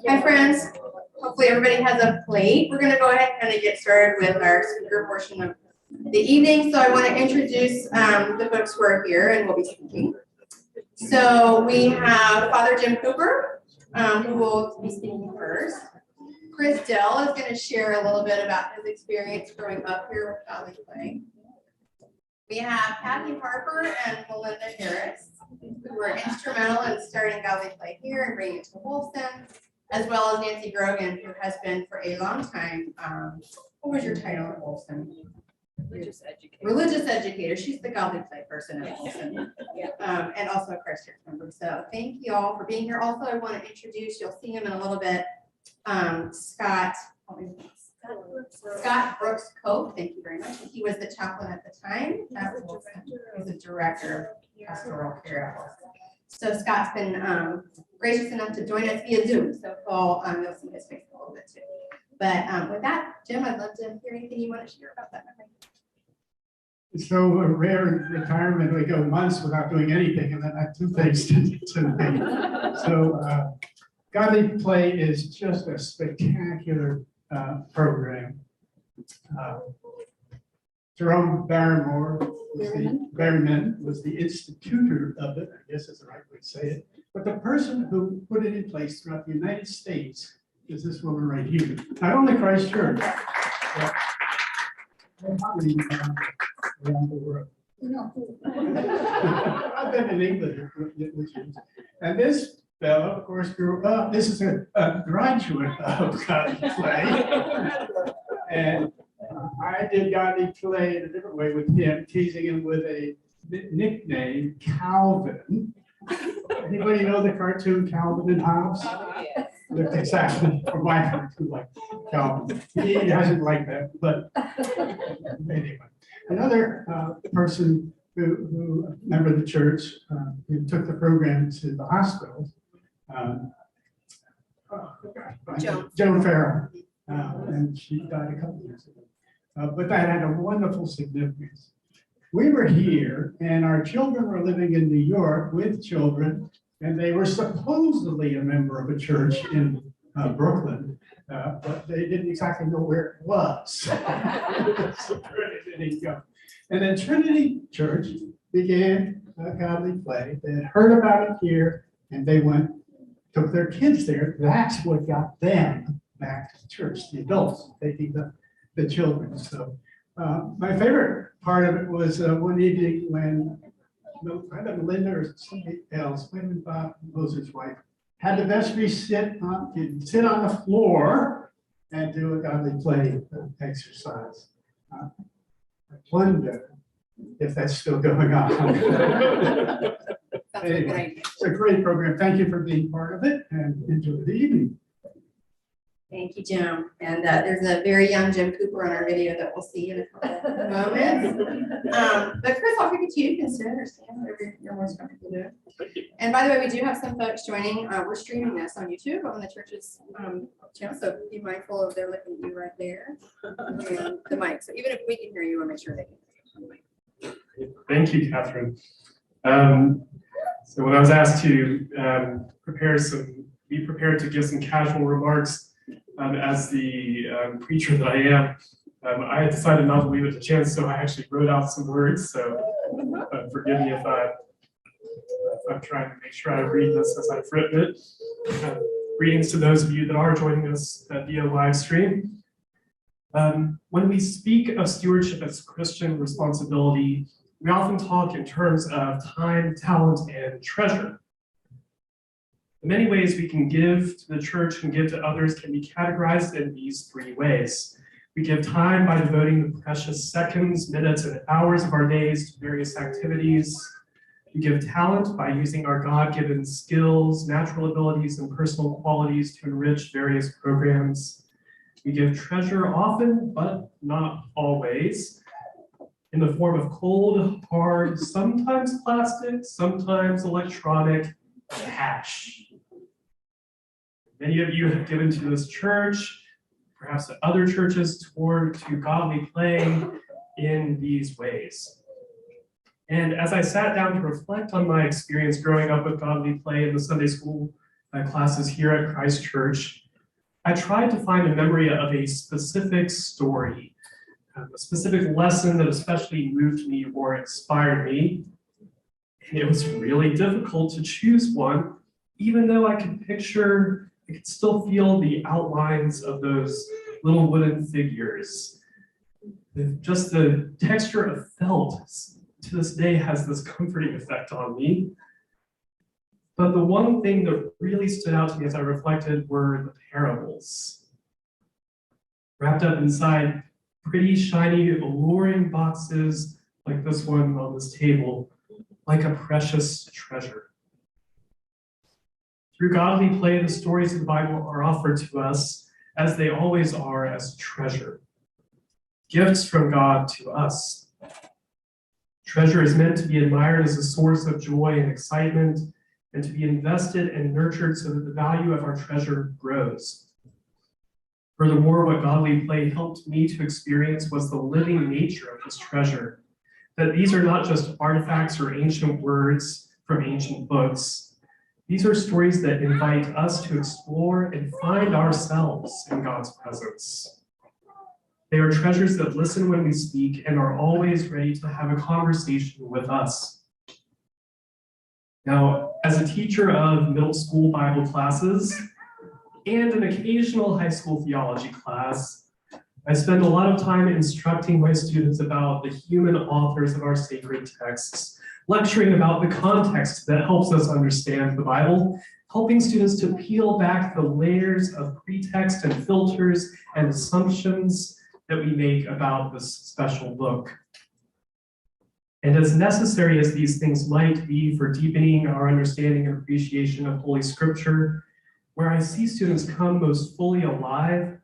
Hi, friends. Hopefully everybody has a plate. We're going to go ahead and kind of get started with our speaker portion of the evening. So I want to introduce the folks who are here and will be speaking. So we have Father Jim Cooper, who will be speaking first. Chris Dell is going to share a little bit about his experience growing up here with Godly Play. We have Kathy Harper and Melinda Harris, who were instrumental in starting Godly Play here and bringing it to Wolfson, as well as Nancy Grogan, who has been for a long time. What was your title at Wolfson? Religious educator. Religious educator. She's the Godly Play person at Wolfson. And also a Christ Church member. So thank you all for being here. Also, I want to introduce, you'll see him in a little bit, Scott Brooks Cope. Thank you very much. He was the chaplain at the time. He's the director of pastoral care at Wolfson. So Scott's been gracious enough to join us via Zoom. So you'll see his face a little bit too. But with that, Jim, I'd love to hear anything you want to share about that memory. So a rare retirement, we go months without doing anything, and then I have two things to do. So Godly Play is just a spectacular program. Jerome Barrymore was the institutor of it, I guess is the right way to say it. But the person who put it in place throughout the United States is this woman right here. Not only Christ Church, but around the world. I've been in England, and this fellow, of course, grew up. This is a graduate of Godly Play, and I did Godly Play in a different way with him, teasing him with a nickname, Calvin. Anybody know the cartoon Calvin and Hobbes? Yes. Exactly, for my cartoon, like Calvin. He doesn't like that, but anyway. Another person who member of the church, who took the program to the hospital, Joan Farrell, and she died a couple years ago. But that had a wonderful significance. We were here, and our children were living in New York with children, and they were supposedly a member of a church in Brooklyn, but they didn't exactly know where it was. So Trinity, and then Trinity Church began Godly Play. They had heard about it here, and they took their kids there. That's what got them back to the church, the adults taking the children. So my favorite part of it was one evening when Melinda or somebody else, when Bob Moser's wife, had the vestry sit on the floor and do a Godly Play exercise. I wonder if that's still going on. Anyway, it's a great program. Thank you for being part of it, and enjoy the evening. Thank you, Jim. And there's a very young Jim Cooper on our video that we'll see in a couple of moments. But Chris, I'll kick it to you. You can sit or stand, whatever you're most comfortable doing. And by the way, we do have some folks joining. We're streaming this on YouTube on the church's channel, so be mindful of they're looking at you right there and the mic. So even if we can hear you, we'll make sure they can hear you. Thank you, Catherine. So when I was asked to be prepared to give some casual remarks as the preacher that I am, I had decided not to leave it to chance, so I actually wrote out some words. So forgive me if I'm trying to make sure I read this as I've written it. Greetings to those of you that are joining us via live stream. When we speak of stewardship as Christian responsibility, we often talk in terms of time, talent, and treasure. The many ways we can give to the church and give to others can be categorized in these three ways. We give time by devoting the precious seconds, minutes, and hours of our days to various activities. We give talent by using our God-given skills, natural abilities, and personal qualities to enrich various programs. We give treasure often, but not always, in the form of cold, hard, sometimes plastic, sometimes electronic cash. Many of you have given to this church, perhaps to other churches, to Godly Play in these ways. And as I sat down to reflect on my experience growing up with Godly Play in the Sunday school classes here at Christ Church, I tried to find a memory of a specific story, a specific lesson that especially moved me or inspired me. And it was really difficult to choose one, even though I could still feel the outlines of those little wooden figures. Just the texture of felt to this day has this comforting effect on me. But the one thing that really stood out to me as I reflected were the parables. Wrapped up inside pretty shiny, alluring boxes like this one on this table, like a precious treasure. Through godly play, the stories of the Bible are offered to us, as they always are, as treasure. Gifts from God to us. Treasure is meant to be admired as a source of joy and excitement, and to be invested and nurtured so that the value of our treasure grows. Furthermore, what godly play helped me to experience was the living nature of this treasure, that these are not just artifacts or ancient words from ancient books. These are stories that invite us to explore and find ourselves in God's presence. They are treasures that listen when we speak and are always ready to have a conversation with us. Now, as a teacher of middle school Bible classes and an occasional high school theology class, I spend a lot of time instructing my students about the human authors of our sacred texts, lecturing about the context that helps us understand the Bible, helping students to peel back the layers of pretext and filters and assumptions that we make about this special book. And as necessary as these things might be for deepening our understanding and appreciation of Holy Scripture, where I see students come most fully alive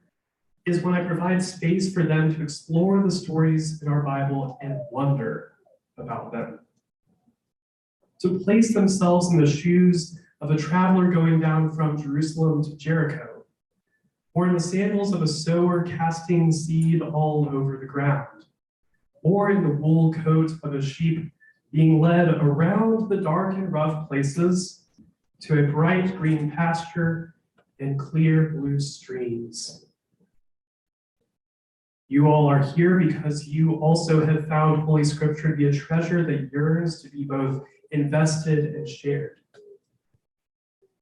is when I provide space for them to explore the stories in our Bible and wonder about them. To place themselves in the shoes of a traveler going down from Jerusalem to Jericho, or in the sandals of a sower casting seed all over the ground, or in the wool coat of a sheep being led around the dark and rough places to a bright green pasture and clear blue streams. You all are here because you also have found Holy Scripture to be a treasure that yearns to be both invested and shared.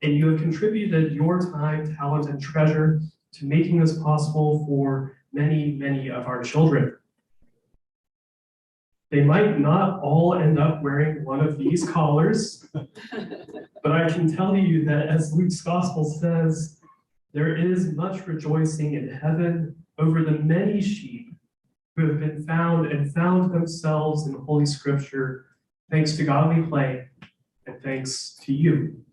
And you have contributed your time, talent, and treasure to making this possible for many, many of our children. They might not all end up wearing one of these collars, but I can tell you that as Luke's gospel says, there is much rejoicing in heaven over the many sheep who have been found and found themselves in Holy Scripture, thanks to godly play and thanks to you.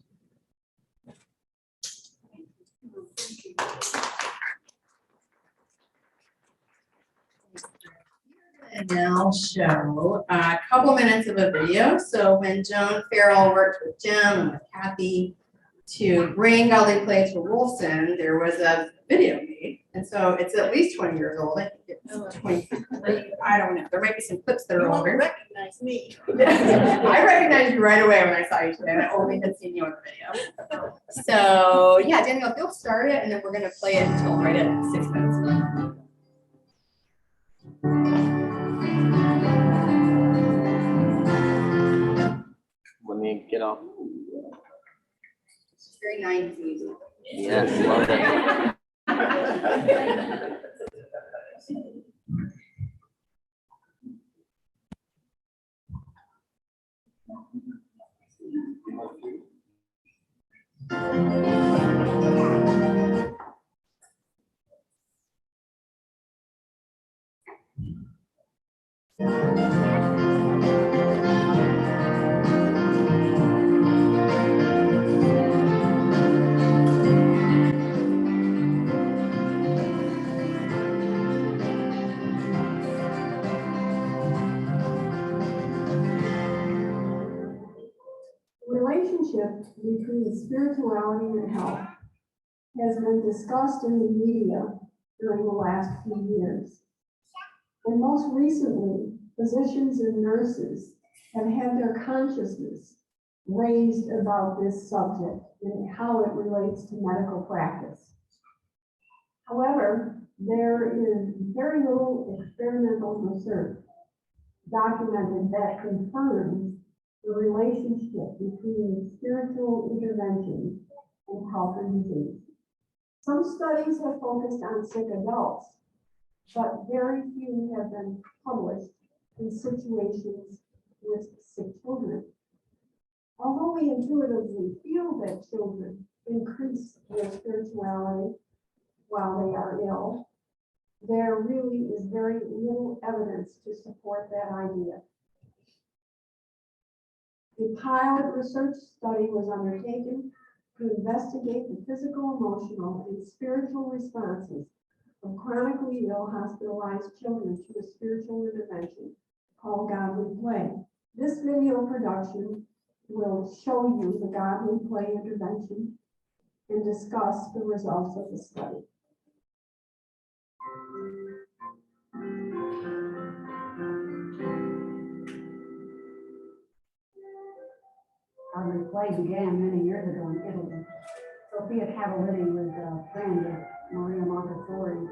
And now show a couple minutes of a video. So when Joan Farrell worked with Jim and with Kathy to bring godly play to Wolfson, there was a video made. And so it's at least 20 years old. I think it's 20. I don't know. There might be some clips that are older. Recognize me. I recognized you right away when I saw you today, and I only had seen you on the video. So yeah, Daniel, if you'll start it, and then we're going to play it until right at 6 minutes. Let me get off. It's very 90s. Yes, love it. Relationship between spirituality and health has been discussed in the media during the last few years. And most recently, physicians and nurses have had their consciousness raised about this subject and how it relates to medical practice. However, there is very little experimental research documented that confirms the relationship between spiritual interventions and health and disease. Some studies have focused on sick adults, but very few have been published in situations with sick children. Although we intuitively feel that children increase their spirituality while they are ill, there really is very little evidence to support that idea. A pilot research study was undertaken to investigate the physical, emotional, and spiritual responses of chronically ill hospitalized children to a spiritual intervention called Godly Play. This video production will show you the Godly Play intervention and discuss the results of the study. Godly Play began many years ago in Italy. Sophia Cavalletti was a friend of Maria Montessori.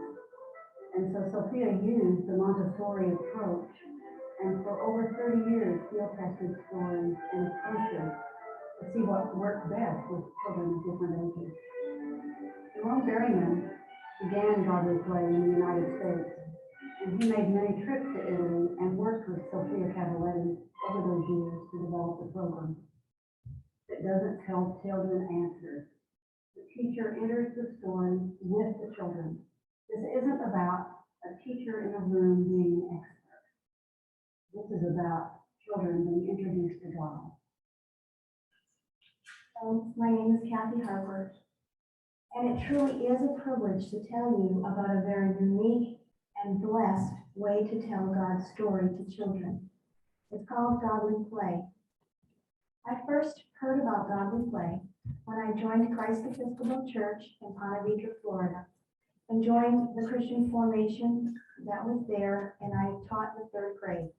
And so Sophia used the Montessori approach. And for over 30 years, field tested stories and approaches to see what worked best with children of different ages. Jerome Berryman began Godly Play in the United States. And he made many trips to Italy and worked with Sophia Cavalletti over those years to develop the program. It doesn't tell children answers. The teacher enters the story with the children. This isn't about a teacher in a room being an expert. This is about children being introduced to God. My name is Kathy Harper, and it truly is a privilege to tell you about a very unique and blessed way to tell God's story to children. It's called Godly Play. I first heard about Godly Play when I joined Christ Episcopal Church in Ponte Vedra, Florida, and joined the Christian formation that was there, and I taught in the 3rd grade.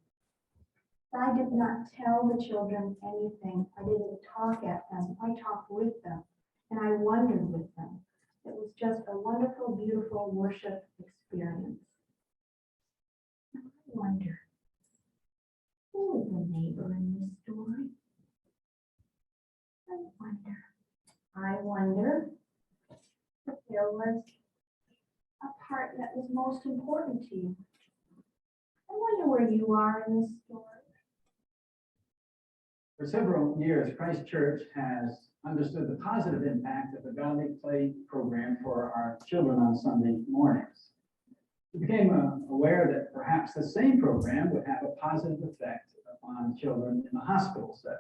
I did not tell the children anything. I didn't talk at them. I talked with them, and I wondered with them. It was just a wonderful, beautiful worship experience. I wonder, who is the neighbor in this story? I wonder if there was a part that was most important to you. I wonder where you are in this story. For several years, Christ Church has understood the positive impact of the Godly Play program for our children on Sunday mornings. We became aware that perhaps the same program would have a positive effect upon children in the hospital setting.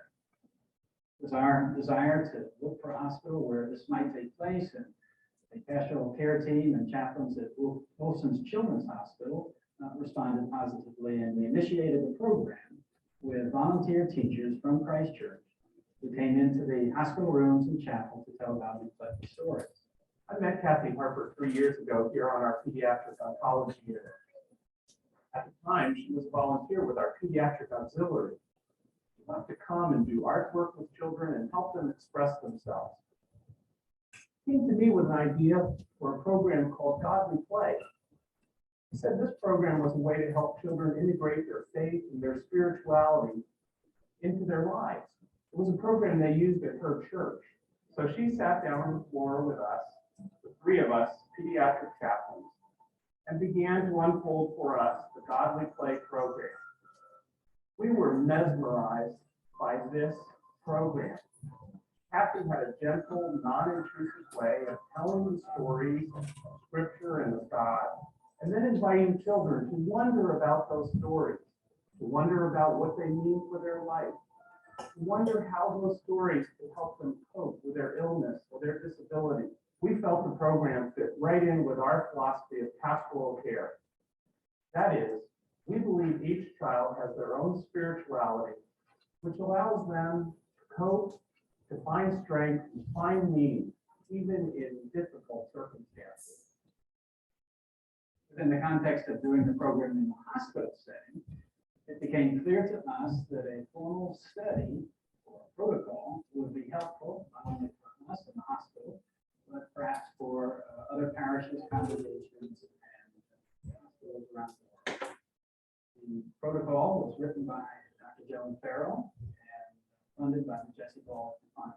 It was our desire to look for a hospital where this might take place, and the pastoral care team and chaplains at Wolfson's Children's Hospital responded positively, and we initiated a program with volunteer teachers from Christ Church who came into the hospital rooms and chapel to tell Godly Play stories. I met Kathy Harper 3 years ago here on our pediatric oncology unit. At the time, she was a volunteer with our pediatric auxiliary. She loved to come and do artwork with children and help them express themselves. It came to me with an idea for a program called Godly Play. He said this program was a way to help children integrate their faith and their spirituality into their lives. It was a program they used at her church. So she sat down on the floor with us, the 3 of us, pediatric chaplains, and began to unfold for us the Godly Play program. We were mesmerized by this program. Kathy had a gentle, non-intrusive way of telling the stories of Scripture and of God, and then inviting children to wonder about those stories, to wonder about what they mean for their life, to wonder how those stories can help them cope with their illness or their disability. We felt the program fit right in with our philosophy of pastoral care. That is, we believe each child has their own spirituality, which allows them to cope, to find strength, and find meaning, even in difficult circumstances. Within the context of doing the program in the hospital setting, it became clear to us that a formal study or protocol would be helpful, not only for us in the hospital, but perhaps for other parishes, congregations, and hospitals around the world. The protocol was written by Dr. Joan Farrell and funded by the Jesse Ball Foundation.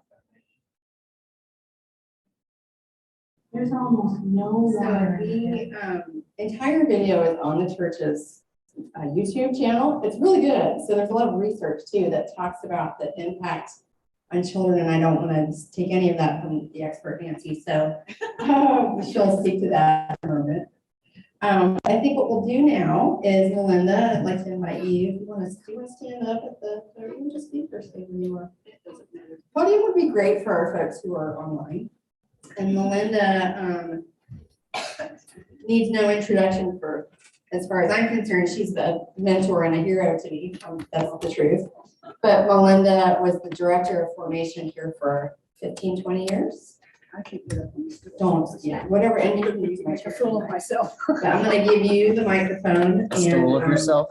There's almost no So water. the entire video is on the church's YouTube channel. It's really good. So there's a lot of research too that talks about the impact on children, and I don't want to take any of that from the expert Nancy. So she'll speak to that in a moment. I think what we'll do now is, Melinda, I'd like to invite you. Do you want to stand up at the podium? Just speak or stay where you are. It doesn't matter. Podium would be great for our folks who are online. And Melinda needs no introduction for, as far as I'm concerned, she's the mentor and a hero to me. That's the truth. But Melinda was the director of formation here for 15, 20 years. I can't get up on this. Don't, yeah, whatever. And you can use my Make a fool of myself. But I'm going to give you the microphone. Stool of And yourself.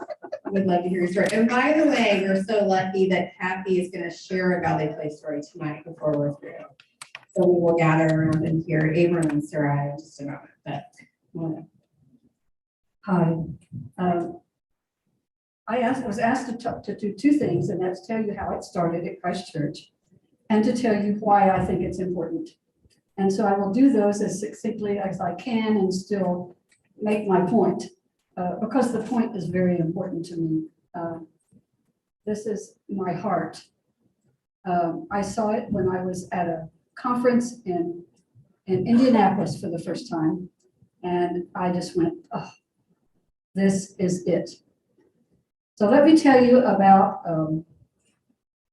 we'd love to hear your story. And by the way, we're so lucky that Kathy is going to share a Valley Play story tonight before we're through. So we will gather around and hear Abram and Sarai in just a moment. But Hi. I was asked to do two things, and that's tell you how it started at Christ Church and to tell you why I think it's important. And so I will do those as succinctly as I can and still make my point, because the point is very important to me. This is my heart. I saw it when I was at a conference in Indianapolis for the first time, and I just went, oh, this is it. So let me tell you about,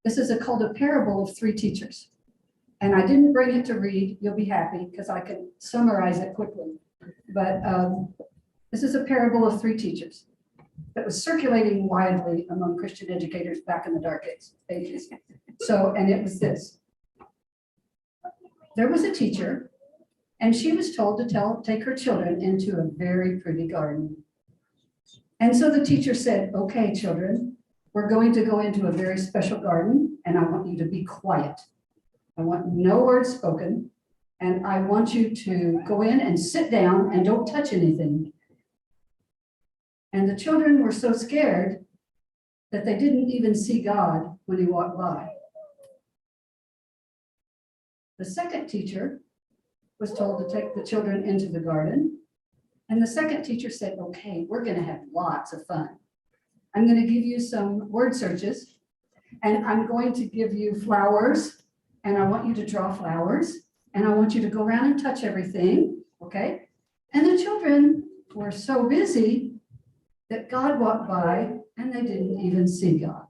this is called a parable of three teachers. And I didn't bring it to read, you'll be happy, because I can summarize it quickly. But this is a parable of three teachers that was circulating widely among Christian educators back in the dark ages. So, and it was this. There was a teacher, and she was told to take her children into a very pretty garden. And so the teacher said, okay, children, we're going to go into a very special garden, and I want you to be quiet. I want no words spoken, and I want you to go in and sit down and don't touch anything. And the children were so scared that they didn't even see God when he walked by. The second teacher was told to take the children into the garden. And the second teacher said, okay, we're going to have lots of fun. I'm going to give you some word searches, and I'm going to give you flowers, and I want you to draw flowers, and I want you to go around and touch everything, okay? And the children were so busy that God walked by, and they didn't even see God.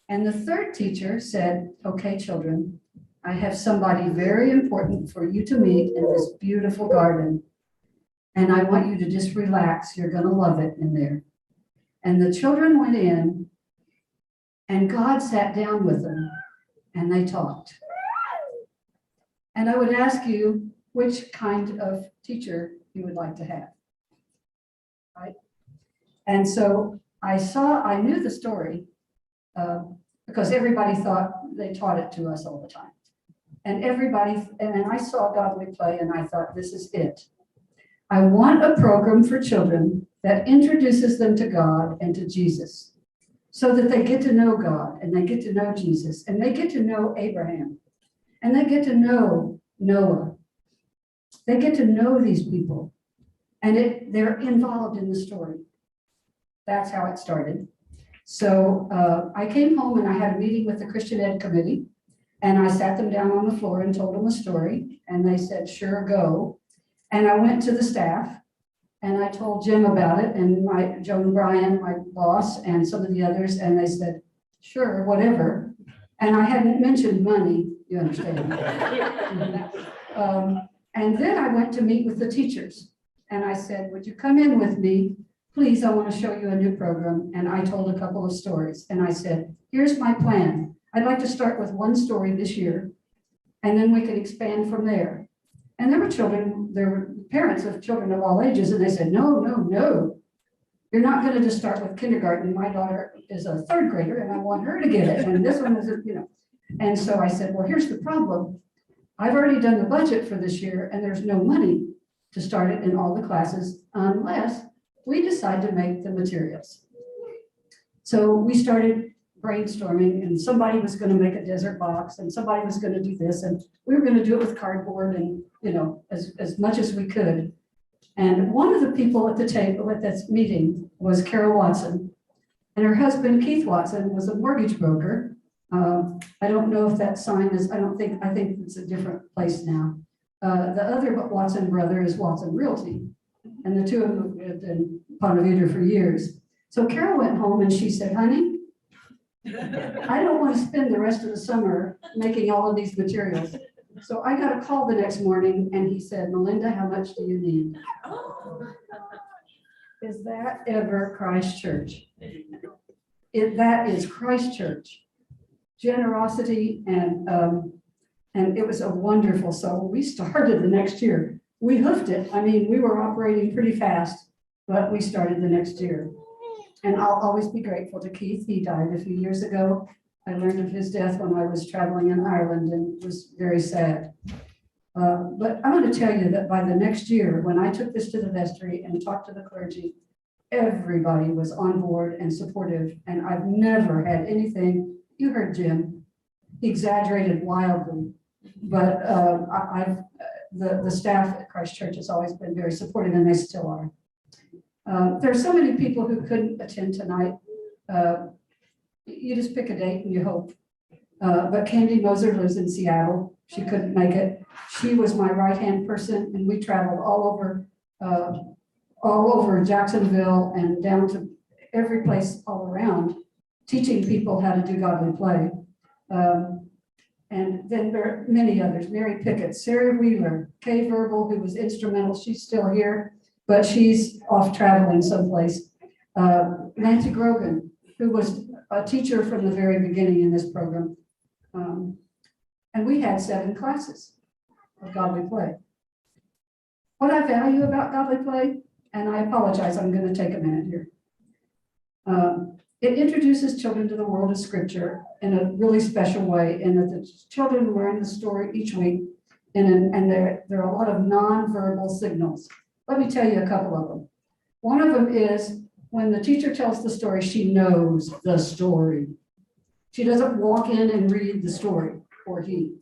And the third teacher said, okay, children, I have somebody very important for you to meet in this beautiful garden. And I want you to just relax. You're going to love it in there. And the children went in, and God sat down with them, and they talked. And I would ask you which kind of teacher you would like to have. Right? And so I knew the story because everybody thought they taught it to us all the time. And I saw Godly Play, and I thought, this is it. I want a program for children that introduces them to God and to Jesus so that they get to know God and they get to know Jesus and they get to know Abraham and they get to know Noah. They get to know these people and they're involved in the story. That's how it started. So I came home and I had a meeting with the Christian Ed Committee, and I sat them down on the floor and told them a story, and they said, sure, go. And I went to the staff and I told Jim about it, and Joan Bryan, my boss, and some of the others, and they said, sure, whatever. And I hadn't mentioned money, you understand. And then I went to meet with the teachers, and I said, would you come in with me? Please, I want to show you a new program. And I told a couple of stories, and I said, here's my plan. I'd like to start with one story this year, and then we can expand from there. And there were parents of children of all ages, and they said, no, no, no. You're not going to just start with kindergarten. My daughter is a third grader, and I want her to get it. And this one is, And so I said, well, here's the problem. I've already done the budget for this year and there's no money to start it in all the classes unless we decide to make the materials. So we started brainstorming and somebody was going to make a desert box and somebody was going to do this and we were going to do it with cardboard and, you know, as much as we could. And one of the people at the table at this meeting was Carol Watson, and her husband Keith Watson was a mortgage broker. I don't know if that sign is, I think it's a different place now. The other Watson brother is Watson Realty, and the two of them lived in Ponte Vedra for years. So Carol went home and she said, honey, I don't want to spend the rest of the summer making all of these materials. So I got a call the next morning and he said, Melinda, how much do you need? Is that ever Christ Church? That is Christ Church. Generosity and it was a wonderful, so we started the next year. We hoofed it. I mean, we were operating pretty fast, but we started the next year. And I'll always be grateful to Keith. He died a few years ago. I learned of his death when I was traveling in Ireland and it was very sad. But I want to tell you that by the next year, when I took this to the vestry and talked to the clergy, everybody was on board and supportive. And I've never had anything, you heard Jim, he exaggerated wildly. But the staff at Christ Church has always been very supportive and they still are. There are so many people who couldn't attend tonight. You just pick a date and you hope. But Candy Moser lives in Seattle. She couldn't make it. She was my right-hand person and we traveled all over Jacksonville and down to every place all around, teaching people how to do godly play. And then there are many others, Mary Pickett, Sarah Wheeler, Kay Verbal, who was instrumental. She's still here, but she's off traveling someplace. Nancy Grogan, who was a teacher from the very beginning in this program. And we had 7 classes of godly play. What I value about godly play, and I apologize, I'm going to take a minute here. It introduces children to the world of Scripture in a really special way, in that the children learn the story each week, and there are a lot of nonverbal signals. Let me tell you a couple of them. One of them is when the teacher tells the story, she knows the story. She doesn't walk in and read the story, or he.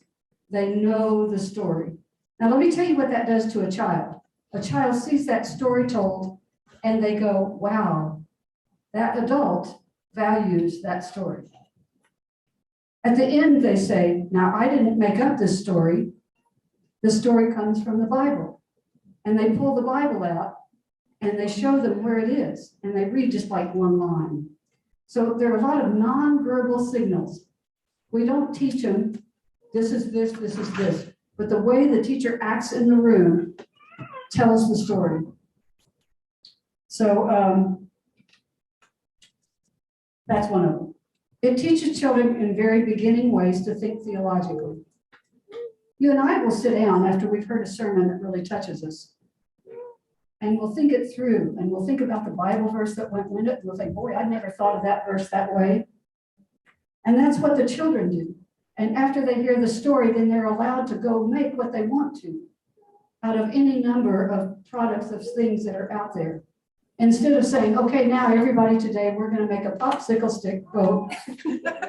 They know the story. Now, let me tell you what that does to a child. A child sees that story told, and they go, wow, that adult values that story. At the end, they say, now, I didn't make up this story. The story comes from the Bible. And they pull the Bible out, and they show them where it is, and they read just like one line. So there are a lot of nonverbal signals. We don't teach them, this is this, this is this, but the way the teacher acts in the room tells the story. So that's one of them. It teaches children in very beginning ways to think theologically. You and I will sit down after we've heard a sermon that really touches us. And we'll think it through, and we'll think about the Bible verse that went with it. And we'll think, boy, I'd never thought of that verse that way. And that's what the children do. And after they hear the story, then they're allowed to go make what they want to out of any number of products of things that are out there. Instead of saying, okay, now everybody today, we're going to make a popsicle stick boat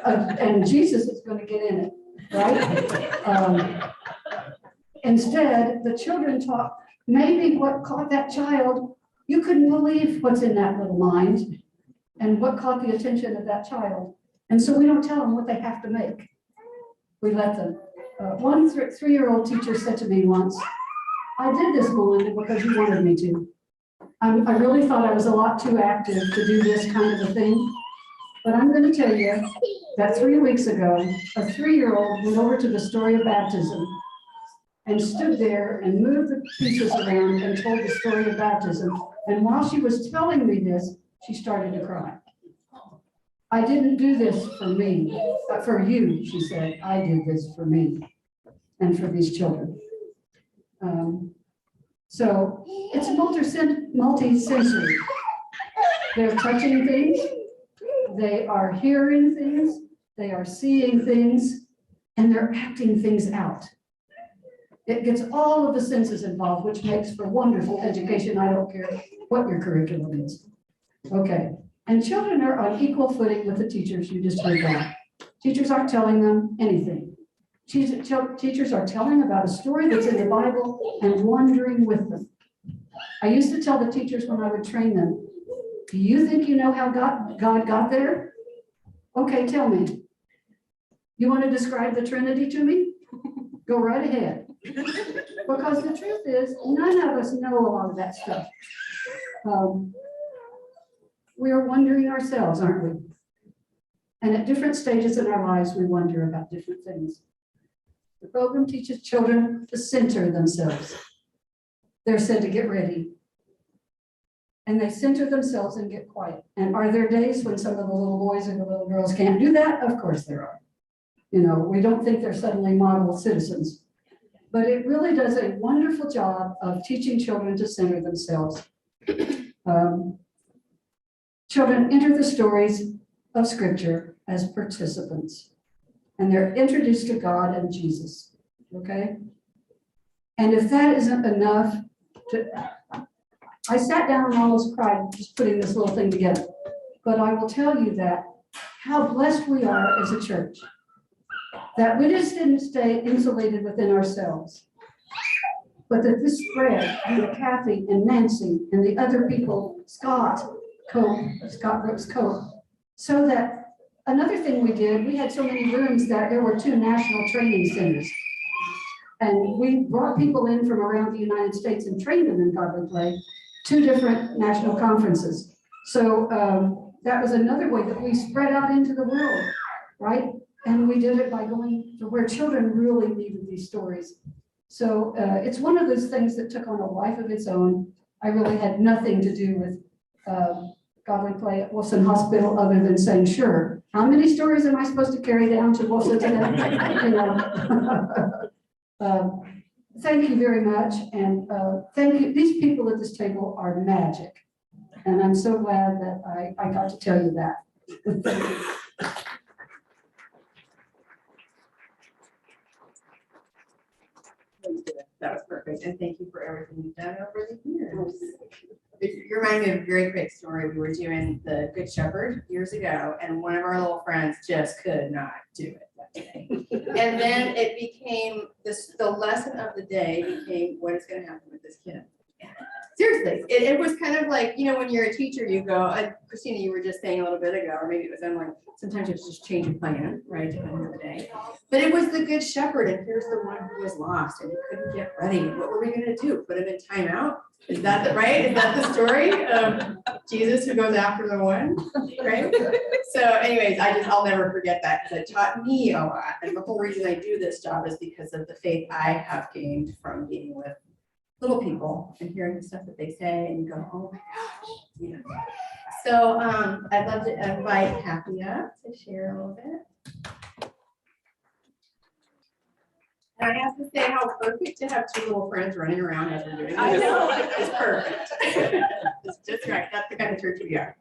and Jesus is going to get in it, right? Instead, the children talk. Maybe what caught that child, you couldn't believe what's in that little mind and what caught the attention of that child. And so we don't tell them what they have to make. We let them. One 3-year-old teacher said to me once, I did this, Melinda, because you wanted me to. I really thought I was a lot too active to do this kind of a thing. But I'm going to tell you that 3 weeks ago, a 3-year-old went over to the story of baptism and stood there and moved the pieces around and told the story of baptism. And while she was telling me this, she started to cry. I didn't do this for me, but for you, she said. I did this for me and for these children. So it's multi-sensory. They're touching things, they are hearing things, they are seeing things, and they're acting things out. It gets all of the senses involved, which makes for wonderful education. I don't care what your curriculum is. Okay, and children are on equal footing with the teachers. You just heard that. Teachers aren't telling them anything. Teachers are telling about a story that's in the Bible and wandering with them. I used to tell the teachers when I would train them, do you think you know how God got there? Okay, tell me. You want to describe the Trinity to me? Go right ahead. Because the truth is, none of us know a lot of that stuff. We are wondering ourselves, aren't we? And at different stages in our lives, we wonder about different things. The program teaches children to center themselves. They're said to get ready. And they center themselves and get quiet. And are there days when some of the little boys and the little girls can't do that? Of course there are. You know, we don't think they're suddenly model citizens. But it really does a wonderful job of teaching children to center themselves. Children enter the stories of Scripture as participants. And they're introduced to God and Jesus. Okay? And if that isn't enough I sat down and almost cried just putting this little thing together. But I will tell you that how blessed we are as a church. That we just didn't stay insulated within ourselves. But that this spread through Kathy and Nancy and the other people, Scott Brooks Coe. So that another thing we did, we had so many rooms that there were 2 national training centers. And we brought people in from around the United States and trained them in godly play, 2 different national conferences. So that was another way that we spread out into the world, right? And we did it by going to where children really needed these stories. So it's one of those things that took on a life of its own. I really had nothing to do with godly play at Wolfson Hospital other than saying, sure, how many stories am I supposed to carry down to Wolfson today? Thank you very much, and thank you. These people at this table are magic, and I'm so glad that I got to tell you that. Thank you. That was perfect, and thank you for everything you've done over the years. You remind me of a very quick story. We were doing the Good Shepherd years ago, and one of our little friends just could not do it that day. And then it became the lesson of the day became what is going to happen with this kid. Seriously, it was kind of like, you know, when you're a teacher, you go, Christina, you were just saying a little bit ago, or maybe it was Emily, sometimes you have to just change your plan, right, depending on the day. But it was the Good Shepherd, and here's the one who was lost, and he couldn't get ready. What were we going to do? Put him in timeout? Is that right? Is that the story of Jesus who goes after the one, right? So anyways, I'll never forget that, because it taught me a lot. And the whole reason I do this job is because of the faith I have gained from being with little people and hearing the stuff that they say, and you go, oh my gosh, you know. So I'd love to invite Kathy up to share a little bit. And I have to say how perfect to have 2 little friends running around as we're doing this. I know. It's perfect. It's just right. That's the kind of church we are.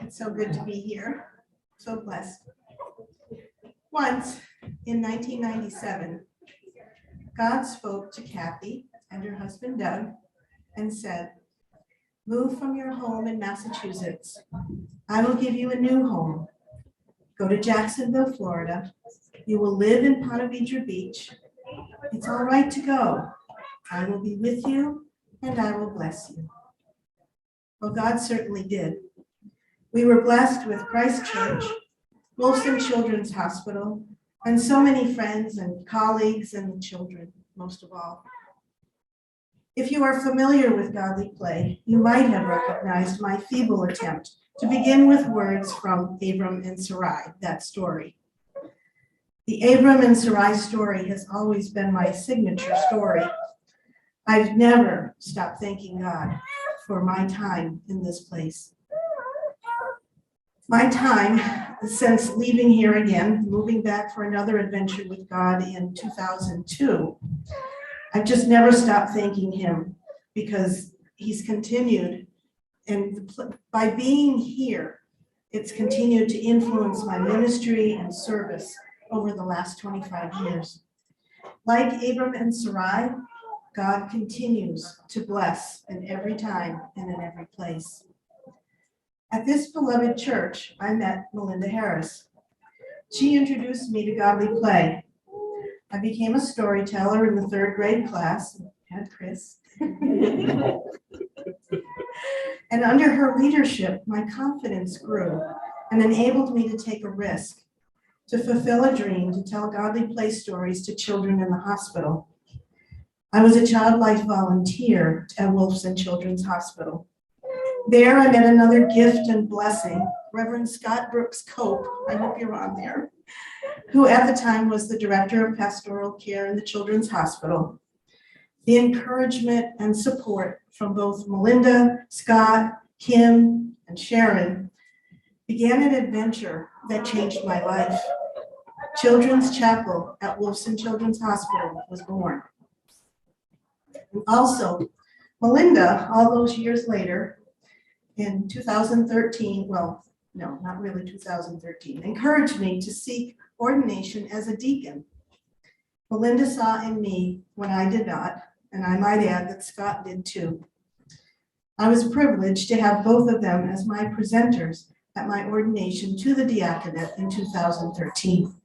It's so good to be here. So blessed. Once in 1997, God spoke to Kathy and her husband Doug and said, "Move from your home in Massachusetts. I will give you a new home. Go to Jacksonville, Florida. You will live in Ponte Vedra Beach. It's all right to go. I will be with you and I will bless you." Well, God certainly did. We were blessed with Christ Church, Wolfson Children's Hospital, and so many friends and colleagues and the children, most of all. If you are familiar with godly play, you might have recognized my feeble attempt to begin with words from Abram and Sarai, that story. The Abram and Sarai story has always been my signature story. I've never stopped thanking God for my time in this place. My time since leaving here again, moving back for another adventure with God in 2002, I've just never stopped thanking him, because he's continued. And by being here It's continued to influence my ministry and service over the last 25 years. Like Abram and Sarai, God continues to bless in every time and in every place. At this beloved church, I met Melinda Harris. She introduced me to godly play. I became a storyteller in the 3rd grade class, had Chris. And under her leadership, my confidence grew and enabled me to take a risk, to fulfill a dream, to tell godly play stories to children in the hospital. I was a child life volunteer at Wolfson Children's Hospital. There I met another gift and blessing, Reverend Scott Brooks Cope, I hope you're on there, who at the time was the director of pastoral care in the Children's Hospital. The encouragement and support from both Melinda, Scott, Kim, and Sharon began an adventure that changed my life. Children's Chapel at Wolfson Children's Hospital was born. And also, Melinda, all those years later, in 2013, well, no, not really 2013, encouraged me to seek ordination as a deacon. Melinda saw in me what I did not, and I might add that Scott did too. I was privileged to have both of them as my presenters at my ordination to the diaconate in 2013.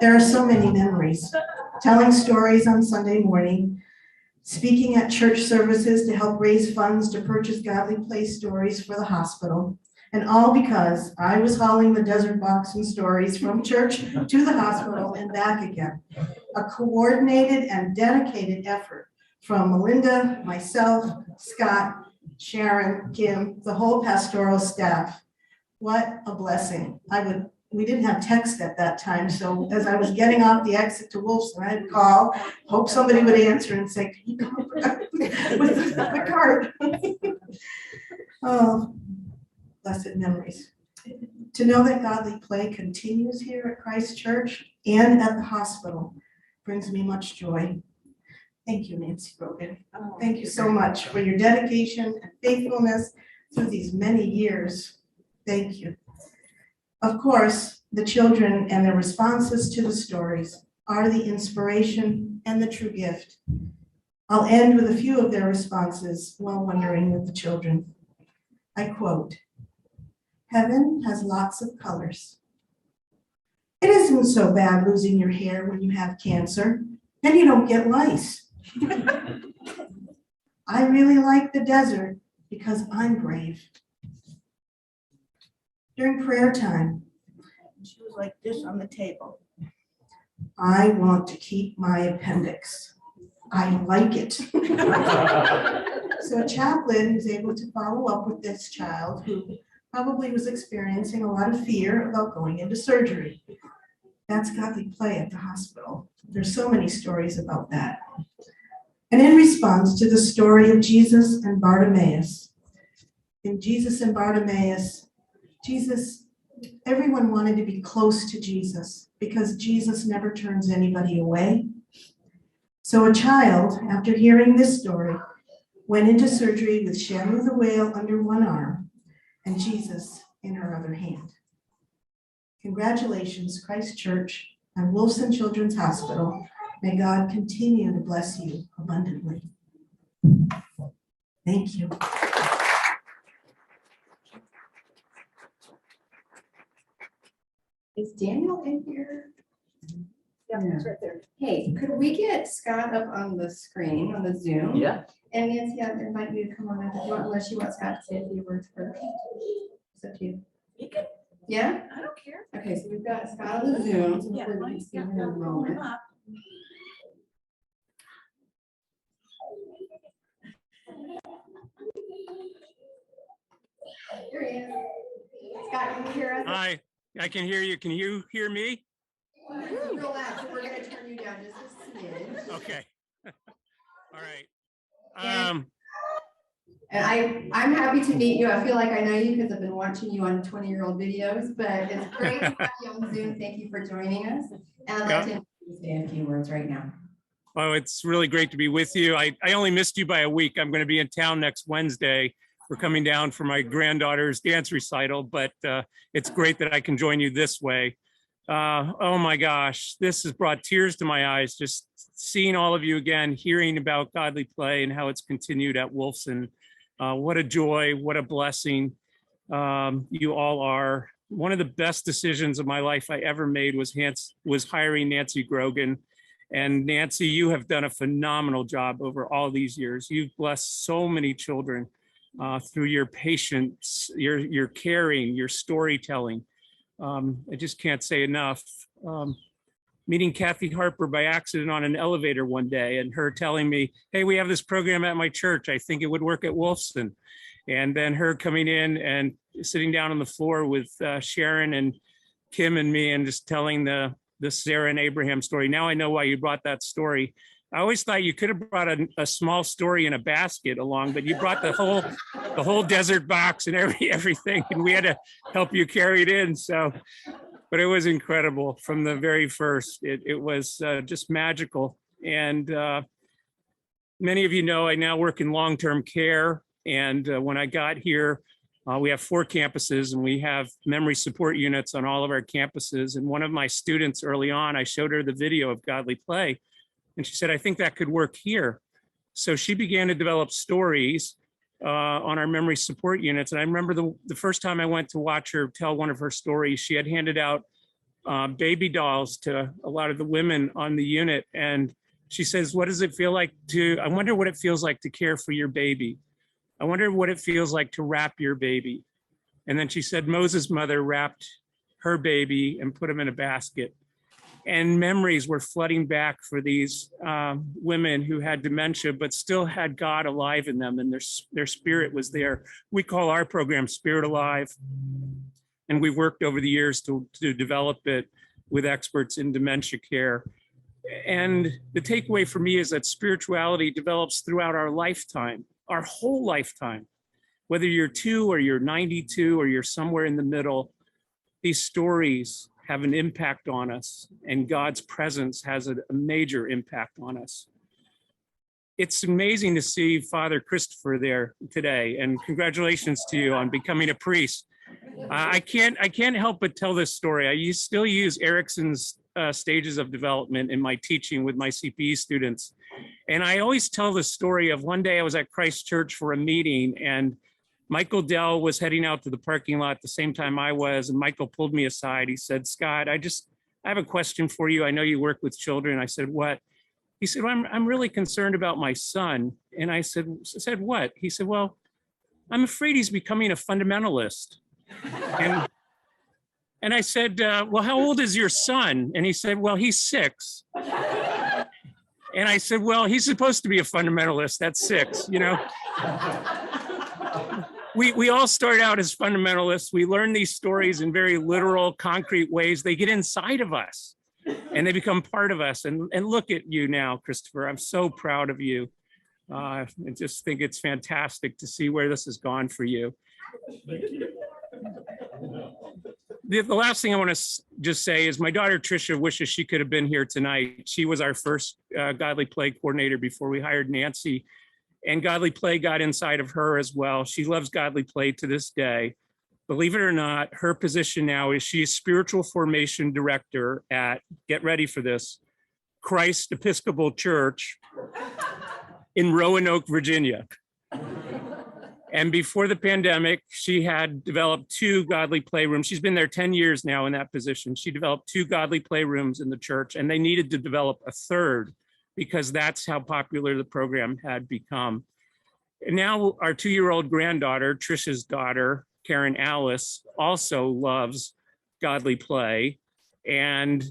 There are so many memories, telling stories on Sunday morning, speaking at church services to help raise funds to purchase godly play stories for the hospital, and all because I was hauling the desert box and stories from church to the hospital and back again. A coordinated and dedicated effort from Melinda, myself, Scott, Sharon, Kim, the whole pastoral staff. What a blessing. We didn't have text at that time, so as I was getting off the exit to Wolfson, I'd call, hope somebody would answer and say, can you come up with the card? Oh, blessed memories. To know that godly play continues here at Christ Church and at the hospital brings me much joy. Thank you, Nancy Brogan. Thank you so much for your dedication and faithfulness through these many years. Thank you. Of course, the children and their responses to the stories are the inspiration and the true gift. I'll end with a few of their responses while wondering with the children. I quote, "Heaven has lots of colors. It isn't so bad losing your hair when you have cancer, and you don't get lice. I really like the desert because I'm brave." During prayer time, she was like this on the table. "I want to keep my appendix. I like it." So a chaplain was able to follow up with this child who probably was experiencing a lot of fear about going into surgery. That's godly play at the hospital. There's so many stories about that. And in response to the story of Jesus and Bartimaeus, in Jesus and Bartimaeus, everyone wanted to be close to Jesus because Jesus never turns anybody away. So a child, after hearing this story, went into surgery with Shamu the whale under one arm and Jesus in her other hand. Congratulations, Christ Church and Wolfson Children's Hospital. May God continue to bless you abundantly. Thank you. Is Daniel in here? Yeah, it's right there. Hey, could we get Scott up on the screen, on the Zoom? Yeah. And Nancy, I invite you to come on up if you want, unless you want Scott to say a few words first. It's up to you. You can, Yeah? I don't care. Okay, so we've got Scott on the Zoom. So Yeah, hopefully we mine- can see yeah, him in a no, pull moment. him up. Here he is. Scott, can you hear us? Hi, I can hear you. Can you hear me? Real loud, so we're gonna turn you down just a smidge. Okay. All right. And I'm happy to meet you. I feel like I know you because I've been watching you on 20-year-old videos, but it's great to have you on Zoom. Thank you for joining us. And I'd like to say a few words right now. Well, it's really great to be with you. I only missed you by a week. I'm going to be in town next Wednesday for coming down for my granddaughter's dance recital, but it's great that I can join you this way. Oh my gosh, this has brought tears to my eyes, just seeing all of you again, hearing about Godly Play and how it's continued at Wolfson. What a joy, what a blessing you all are. One of the best decisions of my life I ever made was hiring Nancy Grogan. And Nancy, you have done a phenomenal job over all these years. You've blessed so many children through your patience, your caring, your storytelling. I just can't say enough. Meeting Kathy Harper by accident on an elevator one day and her telling me, hey, we have this program at my church. I think it would work at Wolfson. And then her coming in and sitting down on the floor with Sharon and Kim and me and just telling the Sarah and Abraham story. Now I know why you brought that story. I always thought you could have brought a small story in a basket along, but you brought the whole desert box and everything, and we had to help you carry it in. So, but it was incredible from the very first. It was just magical. And many of you know I now work in long-term care. And when I got here, we have 4 campuses and we have memory support units on all of our campuses. And one of my students early on, I showed her the video of Godly Play. And she said, I think that could work here. So she began to develop stories on our memory support units. And I remember the first time I went to watch her tell one of her stories, she had handed out baby dolls to a lot of the women on the unit. And she says, what does it feel like I wonder what it feels like to care for your baby. I wonder what it feels like to wrap your baby. And then she said Moses' mother wrapped her baby and put him in a basket. And memories were flooding back for these women who had dementia, but still had God alive in them, and their spirit was there. We call our program Spirit Alive. And we worked over the years to develop it with experts in dementia care. And the takeaway for me is that spirituality develops throughout our lifetime, our whole lifetime. Whether you're 2 or you're 92 or you're somewhere in the middle, these stories have an impact on us, and God's presence has a major impact on us. It's amazing to see Father Christopher there today, and congratulations to you on becoming a priest. I can't help but tell this story. I still use Erickson's stages of development in my teaching with my CPE students. And I always tell the story of one day I was at Christ Church for a meeting, and Michael Dell was heading out to the parking lot at the same time I was, and Michael pulled me aside. He said, Scott, I have a question for you. I know you work with children. I said, what? He said, well, I'm really concerned about my son. And I said, what? He said, well, I'm afraid he's becoming a fundamentalist. And I said, well, how old is your son? And he said, well, he's 6. And I said, well, he's supposed to be a fundamentalist. That's 6, you know? We all start out as fundamentalists. We learn these stories in very literal, concrete ways. They get inside of us and they become part of us. And look at you now, Christopher. I'm so proud of you. I just think it's fantastic to see where this has gone for you. The last thing I want to just say is my daughter Tricia wishes she could have been here tonight. She was our first Godly Play coordinator before we hired Nancy. And Godly Play got inside of her as well. She loves Godly Play to this day. Believe it or not, her position now is she's spiritual formation director at, get ready for this, Christ Episcopal Church in Roanoke, Virginia. And before the pandemic, she had developed 2 Godly Play rooms. She's been there 10 years now in that position. She developed 2 Godly Play rooms in the church, and they needed to develop a 3rd, because that's how popular the program had become. And now our 2-year-old granddaughter, Trisha's daughter, Karen Alice, also loves Godly Play. And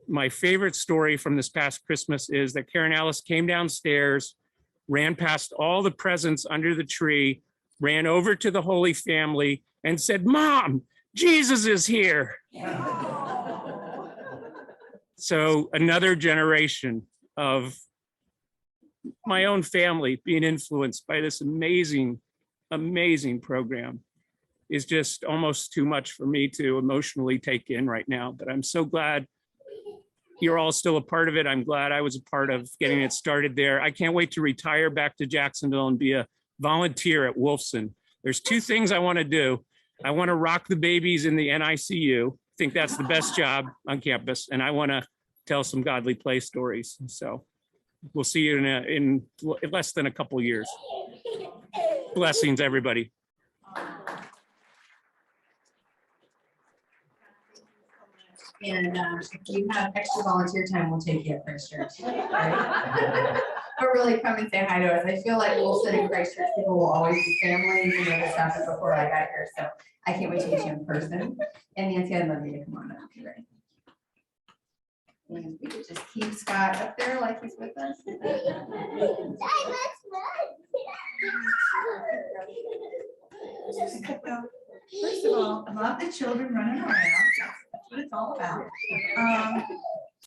my favorite story from this past Christmas is that Karen Alice came downstairs, ran past all the presents under the tree, ran over to the Holy Family and said, Mom, Jesus is here. So another generation of my own family being influenced by this amazing, amazing program is just almost too much for me to emotionally take in right now. But I'm so glad you're all still a part of it. I'm glad I was a part of getting it started there. I can't wait to retire back to Jacksonville and be a volunteer at Wolfson. There's two things I want to do. I want to rock the babies in the NICU. I think that's the best job on campus. And I want to tell some godly play stories. So we'll see you in less than a couple years. Blessings, everybody. And if you have extra volunteer time, we'll take you at Christ Church. Right? But really come and say hi to us. I feel like Wolfson and Christ Church people will always be family. You know, this happened before I got here. So I can't wait to meet you in person. And Nancy, I'd love you to come on up if you're ready. And we could just keep Scott up there like he's with us. First of all, I love the children running around. That's what it's all about.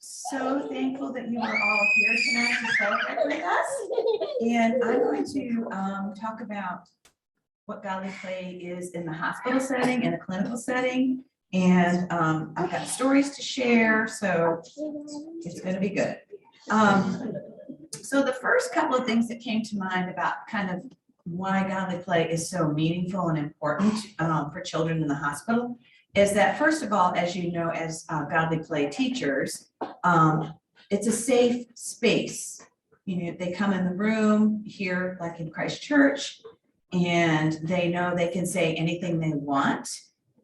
So thankful that you are all here tonight to celebrate with us. And I'm going to talk about what godly play is in the hospital setting, in a clinical setting. And I've got stories to share, so it's going to be good. So the first couple of things that came to mind about kind of why godly play is so meaningful and important for children in the hospital is that, first of all, as you know, as godly play teachers, it's a safe space. You know, they come in the room here, like in Christ Church, and they know they can say anything they want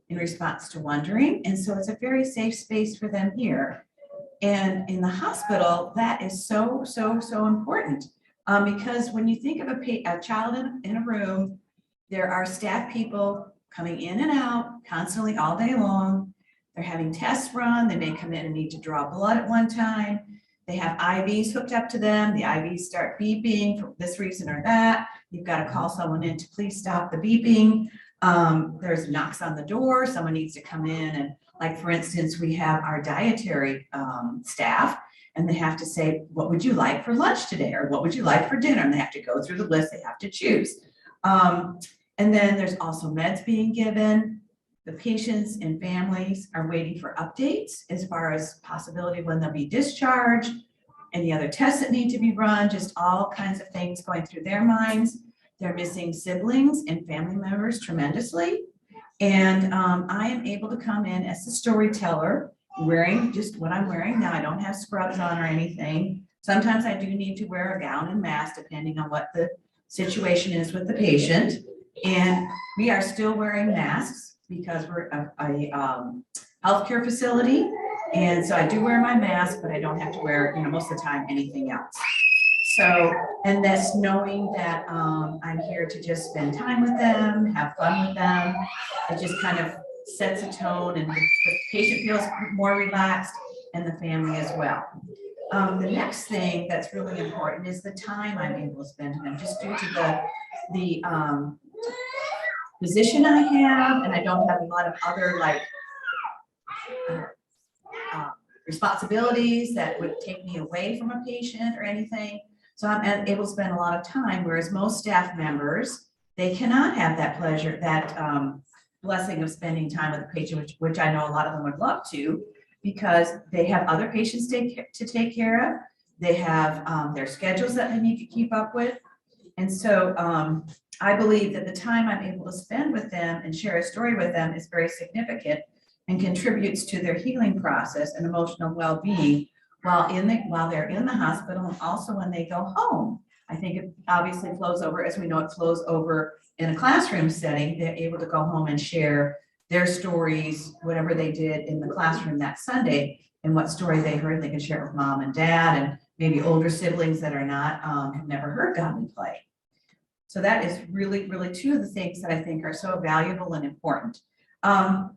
in response to wondering. And so it's a very safe space for them here. And in the hospital, that is so, so, so important. Because when you think of a child in a room, there are staff people coming in and out constantly all day long. They're having tests run. They may come in and need to draw blood at one time. They have IVs hooked up to them. The IVs start beeping for this reason or that. You've got to call someone in to please stop the beeping. There's knocks on the door. Someone needs to come in and, like, for instance, we have our dietary staff, and they have to say, what would you like for lunch today? Or what would you like for dinner? And they have to go through the list. They have to choose. And then there's also meds being given. The patients and families are waiting for updates as far as possibility when they'll be discharged, any other tests that need to be run, just all kinds of things going through their minds. They're missing siblings and family members tremendously. And I am able to come in as the storyteller, wearing just what I'm wearing now. I don't have scrubs on or anything. Sometimes I do need to wear a gown and mask depending on what the situation is with the patient. And we are still wearing masks because we're a healthcare facility. And so I do wear my mask, but I don't have to wear, you know, most of the time anything else. So, and that's knowing that I'm here to just spend time with them, have fun with them. It just kind of sets a tone, and the patient feels more relaxed and the family as well. The next thing that's really important is the time I'm able to spend with them, just due to the position I have, and I don't have a lot of other like responsibilities that would take me away from a patient or anything. So I'm able to spend a lot of time, whereas most staff members, they cannot have that pleasure, that blessing of spending time with a patient, which I know a lot of them would love to, because they have other patients to take care of. They have their schedules that they need to keep up with. And so I believe that the time I'm able to spend with them and share a story with them is very significant and contributes to their healing process and emotional well-being while they're in the hospital, and also when they go home. I think it obviously flows over, as we know, it flows over in a classroom setting. They're able to go home and share their stories, whatever they did in the classroom that Sunday, and what story they heard. They can share it with mom and dad, and maybe older siblings that are not, have never heard godly play. So that is really, really two of the things that I think are so valuable and important. And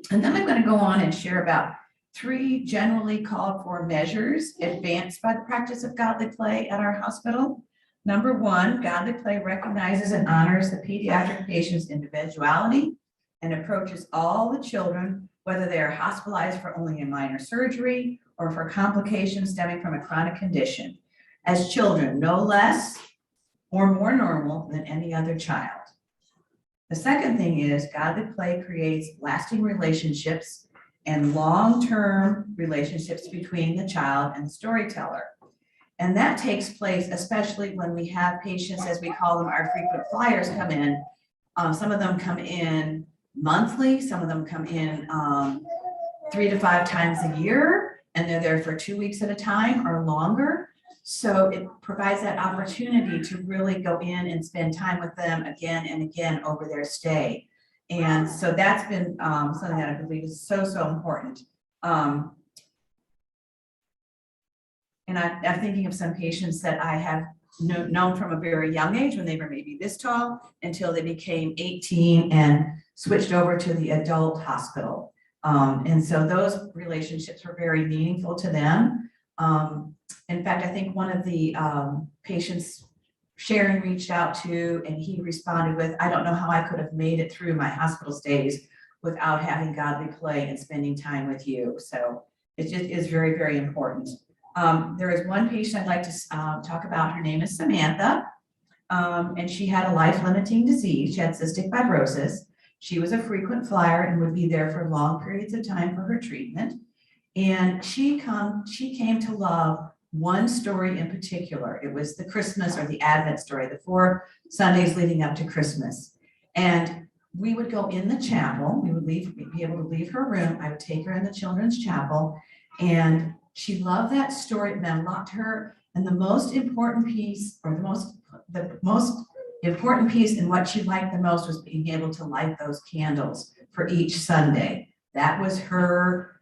then I'm going to go on and share about 3 generally called for measures advanced by the practice of godly play at our hospital. Number 1, godly play recognizes and honors the pediatric patient's individuality and approaches all the children, whether they are hospitalized for only a minor surgery or for complications stemming from a chronic condition, as children no less or more normal than any other child. The second thing is godly play creates lasting relationships and long-term relationships between the child and the storyteller. And that takes place especially when we have patients, as we call them, our frequent flyers, come in Some of them come in monthly, some of them come in 3 to 5 times a year, and they're there for 2 weeks at a time or longer. So it provides that opportunity to really go in and spend time with them again and again over their stay. And so that's been something that I believe is so, so important. And I'm thinking of some patients that I have known from a very young age, when they were maybe this tall, until they became 18 and switched over to the adult hospital. And so those relationships were very meaningful to them. In fact, I think one of the patients Sharon reached out to, and he responded with, I don't know how I could have made it through my hospital stays without having godly play and spending time with you. So it just is very, very important. There is one patient I'd like to talk about. Her name is Samantha, and she had a life-limiting disease. She had cystic fibrosis. She was a frequent flyer and would be there for long periods of time for her treatment. And she came to love one story in particular. It was the Christmas or the Advent story, the 4 Sundays leading up to Christmas. And we would go in the chapel. We would be able to leave her room. I would take her in the children's chapel, and she loved that story. It unlocked her. And the most important piece, or the most important piece in what she liked the most, was being able to light those candles for each Sunday. That was her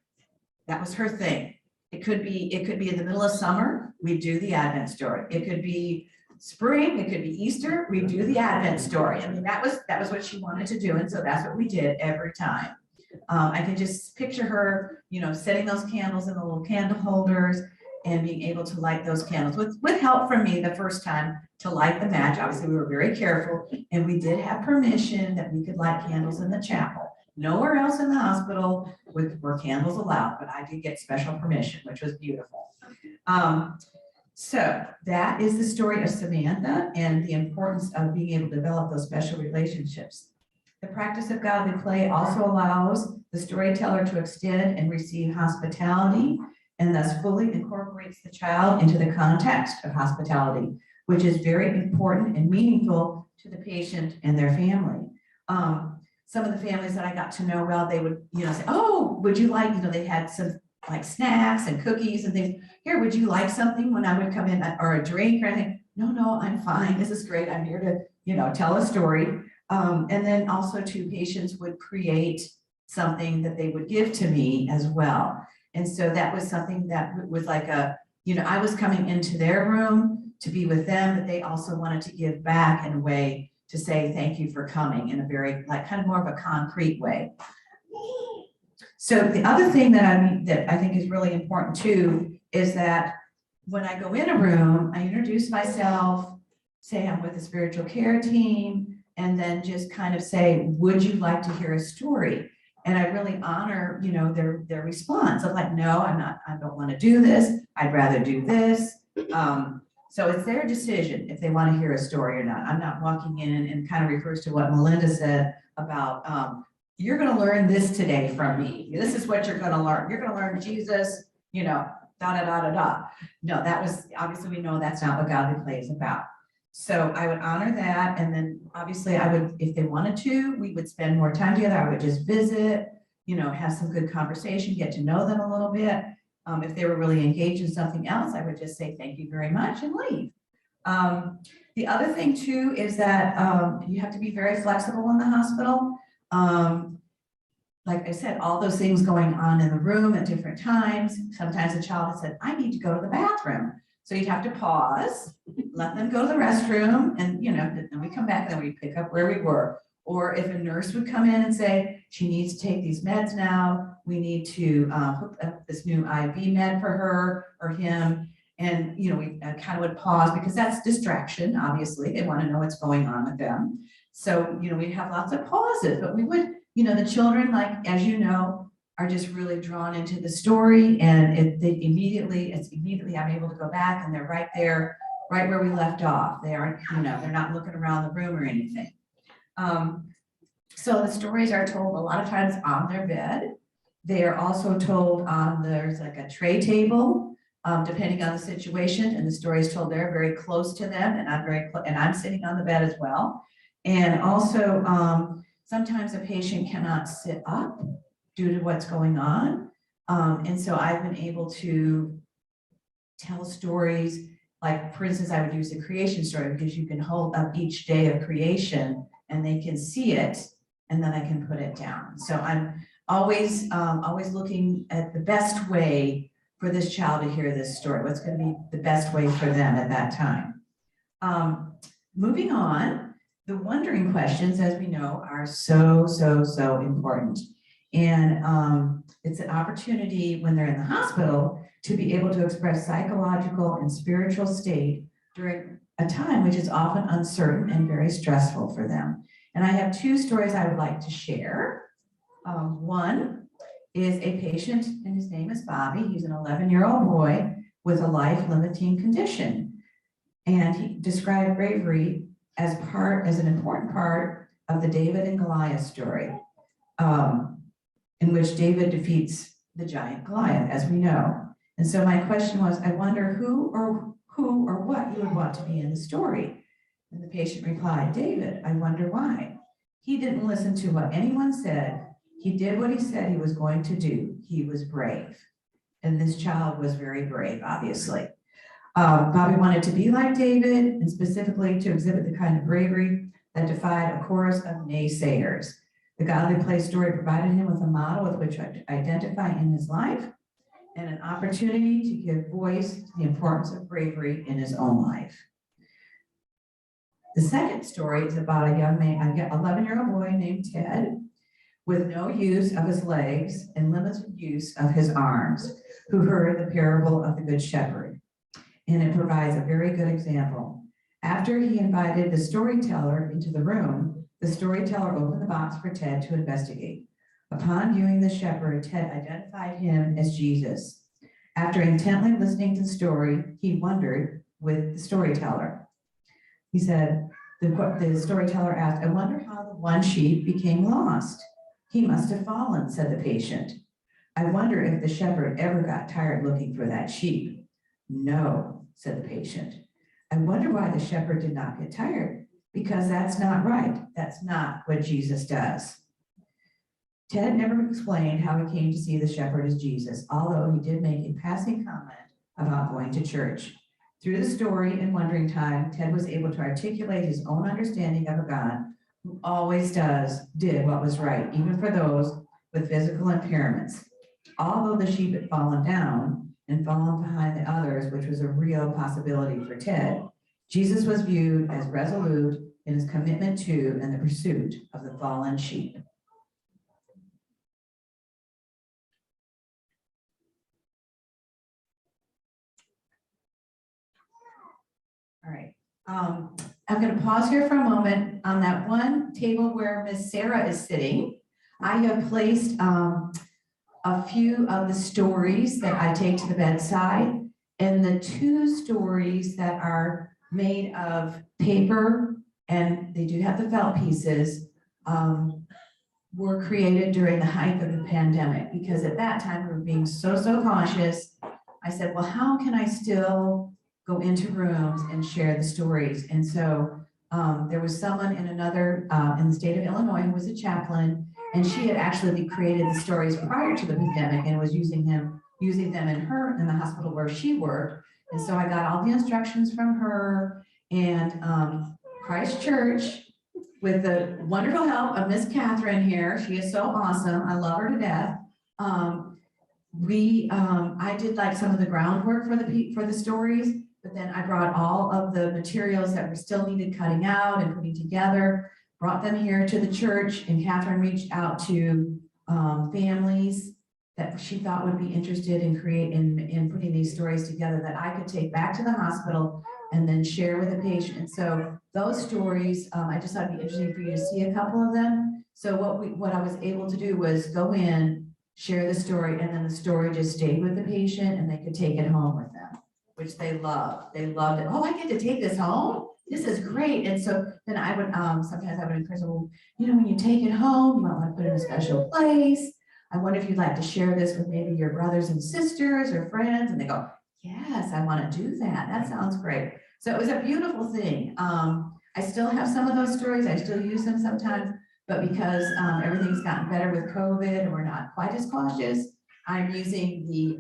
thing. It could be in the middle of summer, we do the Advent story. It could be spring, it could be Easter, we do the Advent story. I mean, that was what she wanted to do, and so that's what we did every time. I can just picture her, setting those candles in the little candle holders and being able to light those candles with help from me the first time to light the match. Obviously, we were very careful, and we did have permission that we could light candles in the chapel. Nowhere else in the hospital were candles allowed, but I did get special permission, which was beautiful. So that is the story of Samantha and the importance of being able to develop those special relationships. The practice of godly play also allows the storyteller to extend and receive hospitality, and thus fully incorporates the child into the context of hospitality, which is very important and meaningful to the patient and their family. Some of the families that I got to know well, they would, say, oh, would you like, they had some like snacks and cookies and things. Here, would you like something when I would come in, or a drink or anything? No, I'm fine. This is great. I'm here to, tell a story. And then also too, patients would create something that they would give to me as well. And so that was something that was like I was coming into their room to be with them, but they also wanted to give back in a way to say thank you for coming, in a very kind of more of a concrete way. So the other thing that I think is really important too is that when I go in a room, I introduce myself, say I'm with the spiritual care team, and then just kind of say, would you like to hear a story? And I really honor, their response of like, no, I don't want to do this. I'd rather do this. So it's their decision if they want to hear a story or not. I'm not walking in, and kind of refers to what Melinda said about, you're going to learn this today from me. This is what you're going to learn. You're going to learn Jesus, da, da, da, da, da. No, that was, obviously we know that's not what godly play is about. So I would honor that. And then obviously I would, if they wanted to, we would spend more time together. I would just visit, have some good conversation, get to know them a little bit. If they were really engaged in something else, I would just say thank you very much and leave. The other thing too is that you have to be very flexible in the hospital. Like I said, all those things going on in the room at different times. Sometimes a child has said, I need to go to the bathroom. So you'd have to pause, let them go to the restroom, and then we come back and then we pick up where we were. Or if a nurse would come in and say, she needs to take these meds now, we need to hook up this new IV med for her or him. And, we kind of would pause because that's distraction, obviously. They want to know what's going on with them. So, we'd have lots of pauses, but we would, the children, like, as you know, are just really drawn into the story, and it's immediately I'm able to go back and they're right there, right where we left off. They aren't, they're not looking around the room or anything. So the stories are told a lot of times on their bed. They are also told on, there's like a tray table, depending on the situation, and the story is told there very close to them, and I'm sitting on the bed as well. And also, sometimes a patient cannot sit up due to what's going on. And so I've been able to tell stories, like, for instance, I would use a creation story because you can hold up each day of creation and they can see it, and then I can put it down. So I'm always looking at the best way for this child to hear this story, what's going to be the best way for them at that time. Moving on, the wondering questions, as we know, are so important. And it's an opportunity when they're in the hospital to be able to express psychological and spiritual state during a time which is often uncertain and very stressful for them. And I have two stories I would like to share. One is a patient, and his name is Bobby. He's an 11-year-old boy with a life-limiting condition. And he described bravery as an important part of the David and Goliath story, in which David defeats the giant Goliath, as we know. And so my question was, I wonder who or what you would want to be in the story. And the patient replied, David. I wonder why. He didn't listen to what anyone said. He did what he said he was going to do. He was brave. And this child was very brave, obviously. Bobby wanted to be like David, and specifically to exhibit the kind of bravery that defied a chorus of naysayers. The Godly Play story provided him with a model with which to identify in his life and an opportunity to give voice to the importance of bravery in his own life. The second story is about a 11-year-old boy named Ted with no use of his legs and limited use of his arms, who heard the parable of the Good Shepherd. And it provides a very good example. After he invited the storyteller into the room, the storyteller opened the box for Ted to investigate. Upon viewing the shepherd, Ted identified him as Jesus. After intently listening to the story, he wondered with the storyteller. He said, the storyteller asked, I wonder how the one sheep became lost. He must have fallen, said the patient. I wonder if the shepherd ever got tired looking for that sheep. No, said the patient. I wonder why the shepherd did not get tired, because that's not right. That's not what Jesus does. Ted never explained how he came to see the shepherd as Jesus, although he did make a passing comment about going to church. Through the story and wondering time, Ted was able to articulate his own understanding of a God who always did what was right, even for those with physical impairments. Although the sheep had fallen down and fallen behind the others, which was a real possibility for Ted, Jesus was viewed as resolute in his commitment to and the pursuit of the fallen sheep. All right, I'm going to pause here for a moment. On that one table where Miss Sarah is sitting, I have placed a few of the stories that I take to the bedside, and the two stories that are made of paper, and they do have the felt pieces, were created during the height of the pandemic, because at that time we were being so cautious. I said, well, how can I still go into rooms and share the stories? And so there was someone in the state of Illinois who was a chaplain, and she had actually created the stories prior to the pandemic and was using them in the hospital where she worked. And so I got all the instructions from her, and Christ Church, with the wonderful help of Miss Catherine here. She is so awesome. I love her to death. I did like some of the groundwork for the stories, but then I brought all of the materials that were still needed cutting out and putting together, brought them here to the church, and Catherine reached out to families that she thought would be interested in putting these stories together that I could take back to the hospital and then share with the patient. And so those stories, I just thought it'd be interesting for you to see a couple of them. So what I was able to do was go in, share the story, and then the story just stayed with the patient and they could take it home with them, which they loved. They loved it. Oh, I get to take this home? This is great. And so then I would, sometimes I would encourage them, well, when you take it home, you might want to put it in a special place. I wonder if you'd like to share this with maybe your brothers and sisters or friends. And they go, yes, I want to do that. That sounds great. So it was a beautiful thing. I I still have some of those stories, I still use them sometimes, but because everything's gotten better with COVID and we're not quite as cautious, I'm using the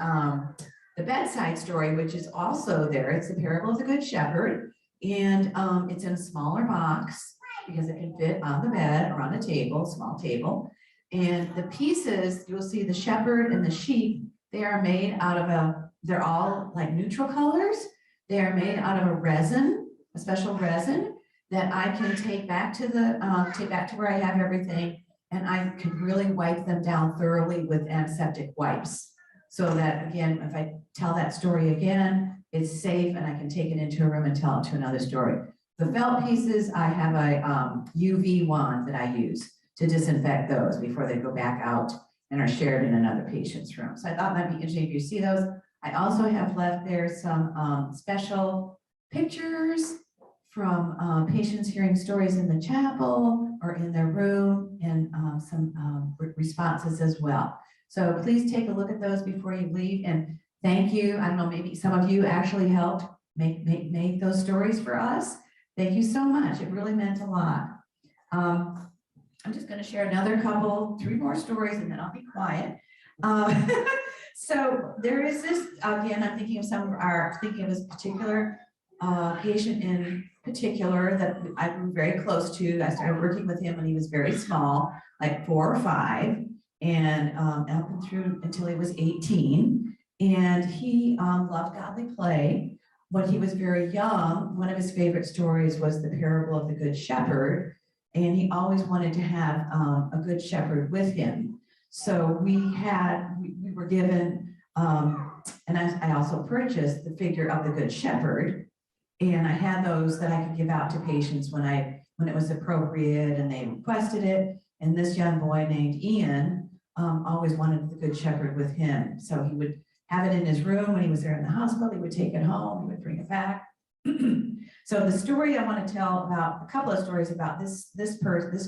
bedside story, which is also there. It's the parable of the Good Shepherd, and it's in a smaller box because it can fit on the bed or on a table, small table. And the pieces, you'll see the shepherd and the sheep, they are made out of they're all like neutral colors. They are made out of a resin, a special resin that I can take back to where I have everything, and I can really wipe them down thoroughly with antiseptic wipes. So that, again, if I tell that story again, it's safe and I can take it into a room and tell it to another story. The felt pieces, I have a UV wand that I use to disinfect those before they go back out and are shared in another patient's room. So I thought that'd be interesting if you see those. I also have left there some special pictures from patients hearing stories in the chapel or in their room, and some responses as well. So please take a look at those before you leave, and thank you. I don't know, maybe some of you actually helped make those stories for us. Thank you so much. It really meant a lot. I'm just going to share another three more stories, and then I'll be quiet. So there is this, again, I'm thinking of this particular patient in particular that I grew very close to. I started working with him when he was very small, like 4 or 5, and up and through until he was 18. And he loved godly play. When he was very young, one of his favorite stories was the parable of the Good Shepherd. And he always wanted to have a good shepherd with him. So we were given, and I also purchased the figure of the Good Shepherd. And I had those that I could give out to patients when it was appropriate and they requested it. And this young boy named Ian always wanted the Good Shepherd with him. So he would have it in his room when he was there in the hospital. He would take it home, he would bring it back. So the story I want to tell about, a couple of stories about this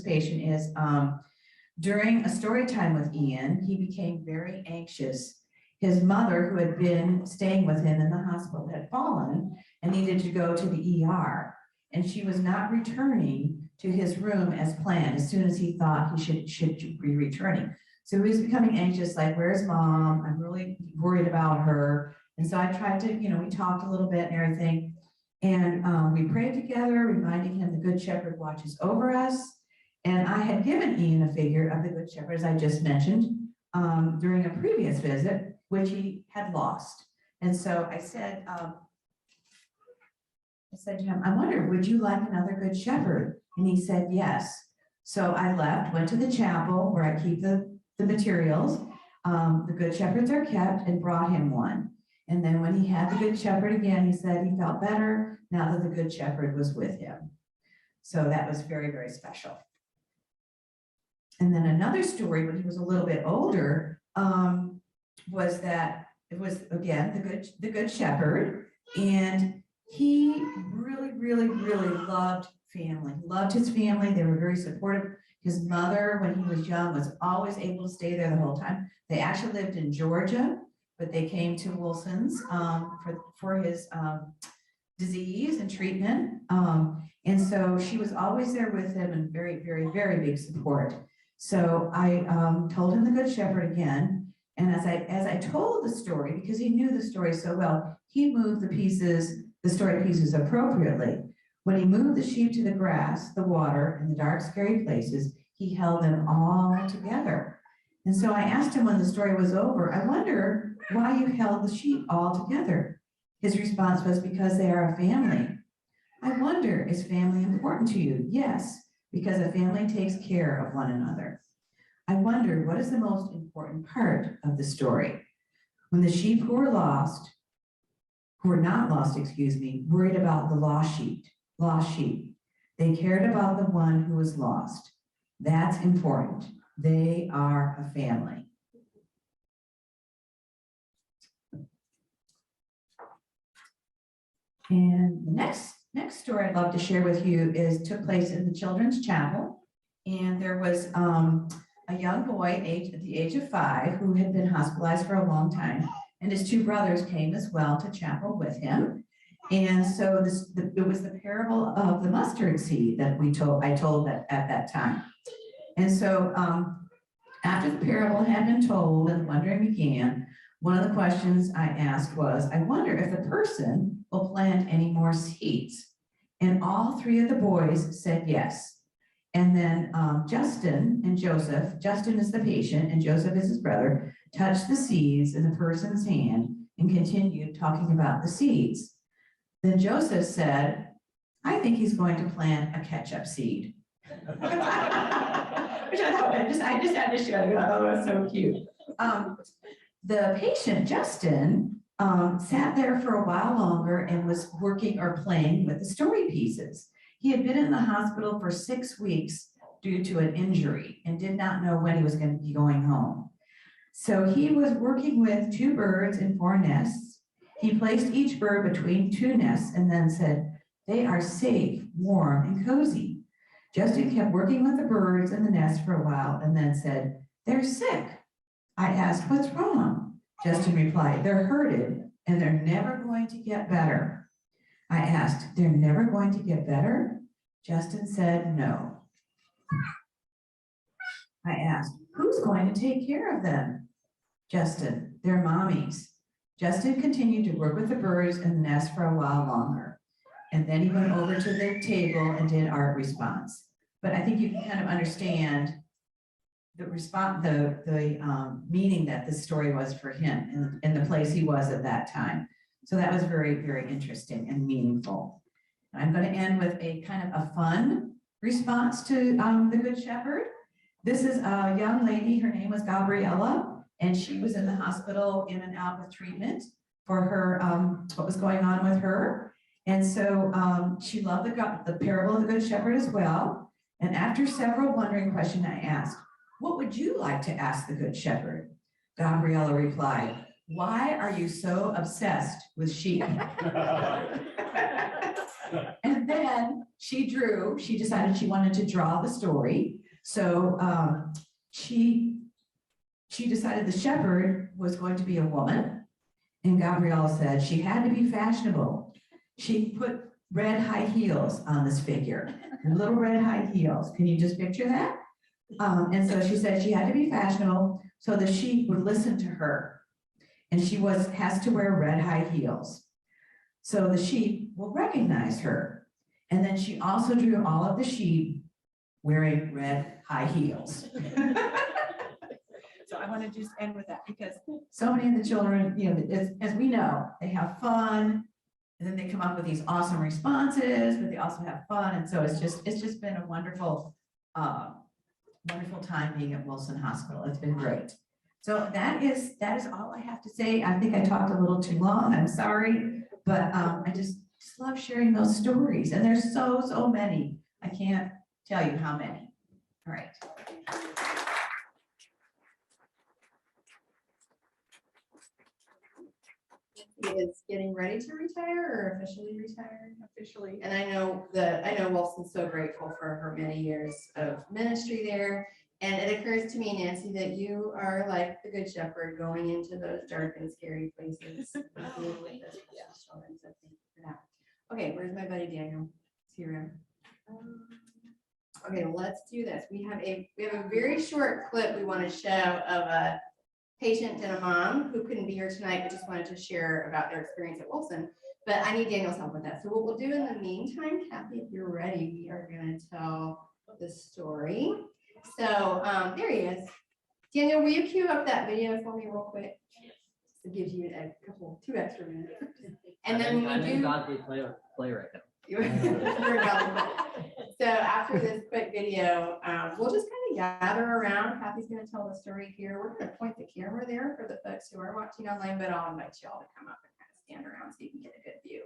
patient is during a story time with Ian, he became very anxious. His mother, who had been staying with him in the hospital, had fallen and needed to go to the ER. And she was not returning to his room as planned, as soon as he thought he should be returning. So he was becoming anxious, like, where's mom? I'm really worried about her. And so I tried to, we talked a little bit and everything. And we prayed together, reminding him the Good Shepherd watches over us. And I had given Ian a figure of the Good Shepherd, as I just mentioned, during a previous visit, which he had lost. And so I said to him, I wonder, would you like another Good Shepherd? And he said, yes. So I left, went to the chapel where I keep the materials. The Good Shepherds are kept, and brought him one. And then when he had the Good Shepherd again, he said he felt better now that the Good Shepherd was with him. So that was very, very special. And then another story when he was a little bit older was that it was, again, the Good Shepherd. And he really, really, really loved family. He loved his family. They were very supportive. His mother, when he was young, was always able to stay there the whole time. They actually lived in Georgia, but they came to Wolfson's for his disease and treatment. And so she was always there with him, and very, very, very big support. So I told him the Good Shepherd again. And as I told the story, because he knew the story so well, he moved the story pieces appropriately. When he moved the sheep to the grass, the water, and the dark, scary places, he held them all together. And so I asked him when the story was over, I wonder why you held the sheep all together. His response was, because they are a family. I wonder, is family important to you? Yes, because a family takes care of one another. I wonder, what is the most important part of the story? When the sheep who were not lost, worried about the lost sheep. They cared about the one who was lost. That's important. They are a family. And the next story I'd love to share with you took place in the children's chapel. And there was a young boy at the age of 5 who had been hospitalized for a long time. And his 2 brothers came as well to chapel with him. And so it was the parable of the mustard seed that I told at that time. And so after the parable had been told and the wondering began, one of the questions I asked was, I wonder if the person will plant any more seeds. And all three of the boys said yes. And then Justin and Joseph, Justin is the patient and Joseph is his brother, touched the seeds in the person's hand and continued talking about the seeds. Then Joseph said, I think he's going to plant a ketchup seed. Which I thought, I just had to show you. Oh, it was so cute. The patient, Justin, sat there for a while longer and was working or playing with the story pieces. He had been in the hospital for 6 weeks due to an injury and did not know when he was going to be going home. So he was working with 2 birds in 4 nests. He placed each bird between 2 nests and then said, they are safe, warm, and cozy. Justin kept working with the birds in the nest for a while and then said, they're sick. I asked, what's wrong? Justin replied, they're hurted and they're never going to get better. I asked, they're never going to get better? Justin said, no. I asked, who's going to take care of them? Justin, their mommies. Justin continued to work with the birds in the nest for a while longer. And then he went over to the table and did art response. But I think you can kind of understand the response, the meaning that this story was for him in the place he was at that time. So that was very, very interesting and meaningful. I'm going to end with a kind of a fun response to the Good Shepherd. This is a young lady, her name was Gabriella, and she was in the hospital in and out with treatment for her, what was going on with her. And so she loved the parable of the Good Shepherd as well. And after several wondering questions, I asked, what would you like to ask the Good Shepherd? Gabriella replied, why are you so obsessed with sheep? And then she decided she wanted to draw the story. So she decided the shepherd was going to be a woman. And Gabriella said she had to be fashionable. She put red high heels on this figure, little red high heels. Can you just picture that? And so she said she had to be fashionable so the sheep would listen to her. And she has to wear red high heels. So the sheep will recognize her. And then she also drew all of the sheep wearing red high heels. So I want to just end with that because so many of the children, you know, as we know, they have fun and then they come up with these awesome responses, but they also have fun. And so it's just been a wonderful, wonderful time being at Wolfson Hospital. It's been great. So that is all I have to say. I think I talked a little too long. I'm sorry, but I just love sharing those stories. And there's so many. I can't tell you how many. All right. He is getting ready to retire or officially retired? Officially. And I know Wolfson's so grateful for her many years of ministry there. And it occurs to me, Nancy, that you are like the Good Shepherd going into those dark and scary places. Okay, where's my buddy Daniel? Is he around? Okay, let's do this. We have a very short clip we want to show of a patient and a mom who couldn't be here tonight, but just wanted to share about their experience at Wolfson. But I need Daniel's help with that. So what we'll do in the meantime, Kathy, if you're ready, we are going to tell the story. So there he is. Daniel, will you cue up that video for me real quick? It gives you two extra minutes. And then when we do, godly play right now. So after this quick video, we'll just kind of gather around. Kathy's going to tell the story here. We're going to point the camera there for the folks who are watching online, but I'll invite you all to come up and kind of stand around so you can get a good view.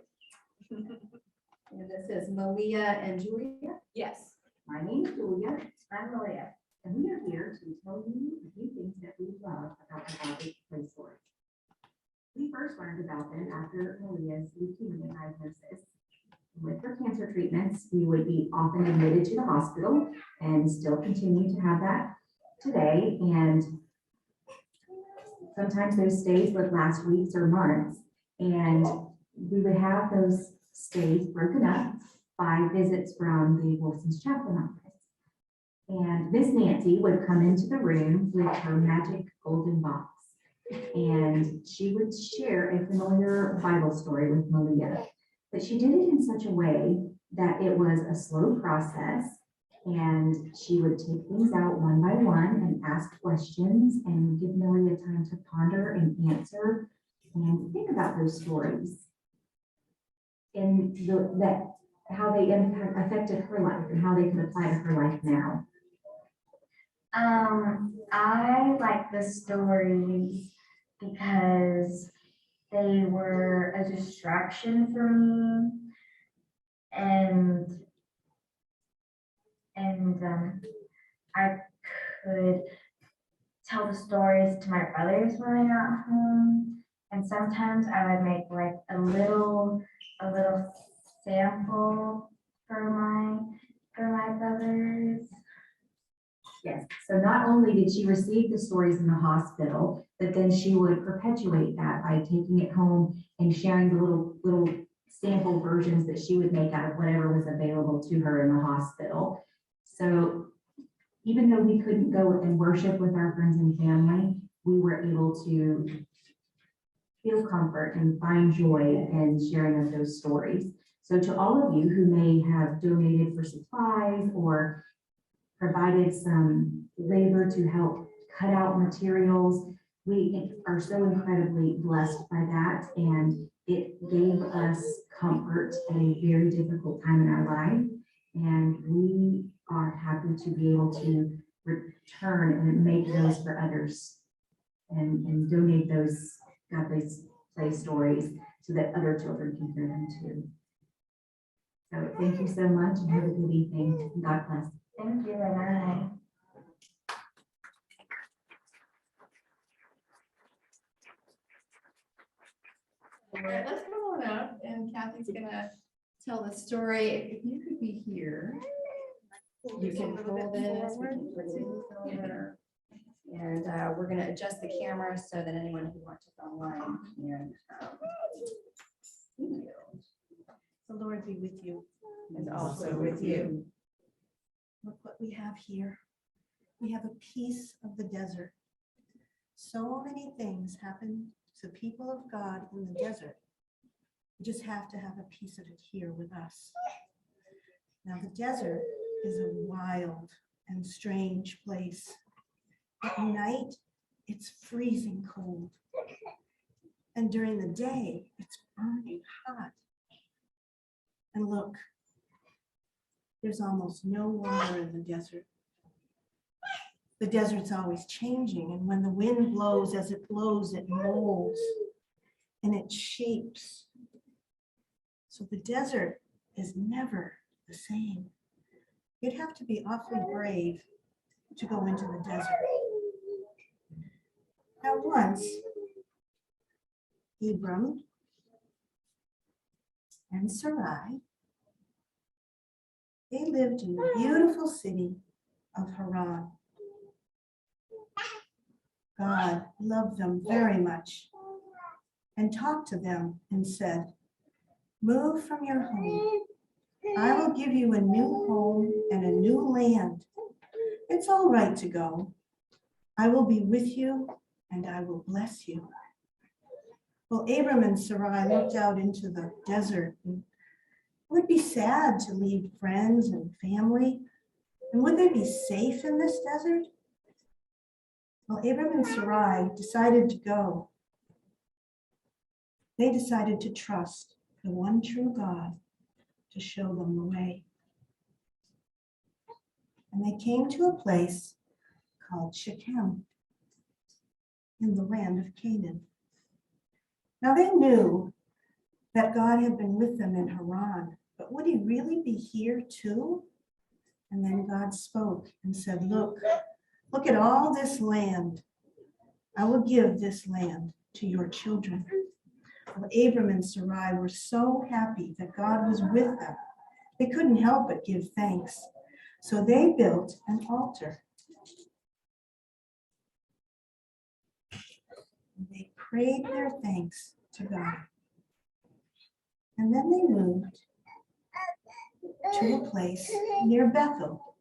And this is Malia and Julia. Yes. My name is Julia. I'm Malia, and we are here to tell you a few things that we love about the Godly Play stories. We first learned about them after Malia's leukemia diagnosis. With her cancer treatments, we would be often admitted to the hospital and still continue to have that today. And sometimes those stays would last weeks or months. And we would have those stays broken up by visits from the Wolfson's chaplain office. And Miss Nancy would come into the room with her magic golden box, and she would share a familiar Bible story with Malia. But she did it in such a way that it was a slow process, and she would take things out one by one and ask questions and give Malia time to ponder and answer and think about those stories and how they affected her life and how they could apply to her life now. I like the stories because they were a distraction for me, and I could tell the stories to my brothers when I got home, and sometimes I would make like a little sample for my brothers. Yes, so not only did she receive the stories in the hospital, but then she would perpetuate that by taking it home and sharing the little sample versions that she would make out of whatever was available to her in the hospital. So even though we couldn't go and worship with our friends and family, we were able to feel comfort and find joy in sharing of those stories. So to all of you who may have donated for supplies or provided some labor to help cut out materials, we are so incredibly blessed by that, and it gave us comfort at a very difficult time in our life, and we are happy to be able to return and make those for others and donate those God-based play stories so that other children can hear them too. So thank you so much and have a good evening. God bless. Thank you, and I. All right, let's come on up, and Kathy's gonna tell the story. If you could be here, you can hold this, we can bring this over. And we're gonna adjust the camera so that anyone who watches online can see you. The Lord be with you. And also with you. Look what we have here. We have a piece of the desert. So many things happen to people of God in the desert. We just have to have a piece of it here with us. Now, the desert is a wild and strange place. At night, it's freezing cold. And during the day, it's burning hot. And look, there's almost no water in the desert. The desert's always changing, and when the wind blows, as it blows, it molds and it shapes. So the desert is never the same. You'd have to be awfully brave to go into the desert. Now once, Abram and Sarai, they lived in the beautiful city of Haran. God loved them very much and talked to them and said, "Move from your home. I will give you a new home and a new land. It's all right to go. I will be with you and I will bless you." Well, Abram and Sarai looked out into the desert, and it would be sad to leave friends and family. And would they be safe in this desert? Well, Abram and Sarai decided to go. They decided to trust the one true God to show them the way. And they came to a place called Shechem in the land of Canaan. Now they knew that God had been with them in Haran, but would he really be here too? And then God spoke and said, look at all this land. I will give this land to your children. Well, Abram and Sarai were so happy that God was with them. They couldn't help but give thanks. So they built an altar. They prayed their thanks to God. And then they moved to a place near Bethel.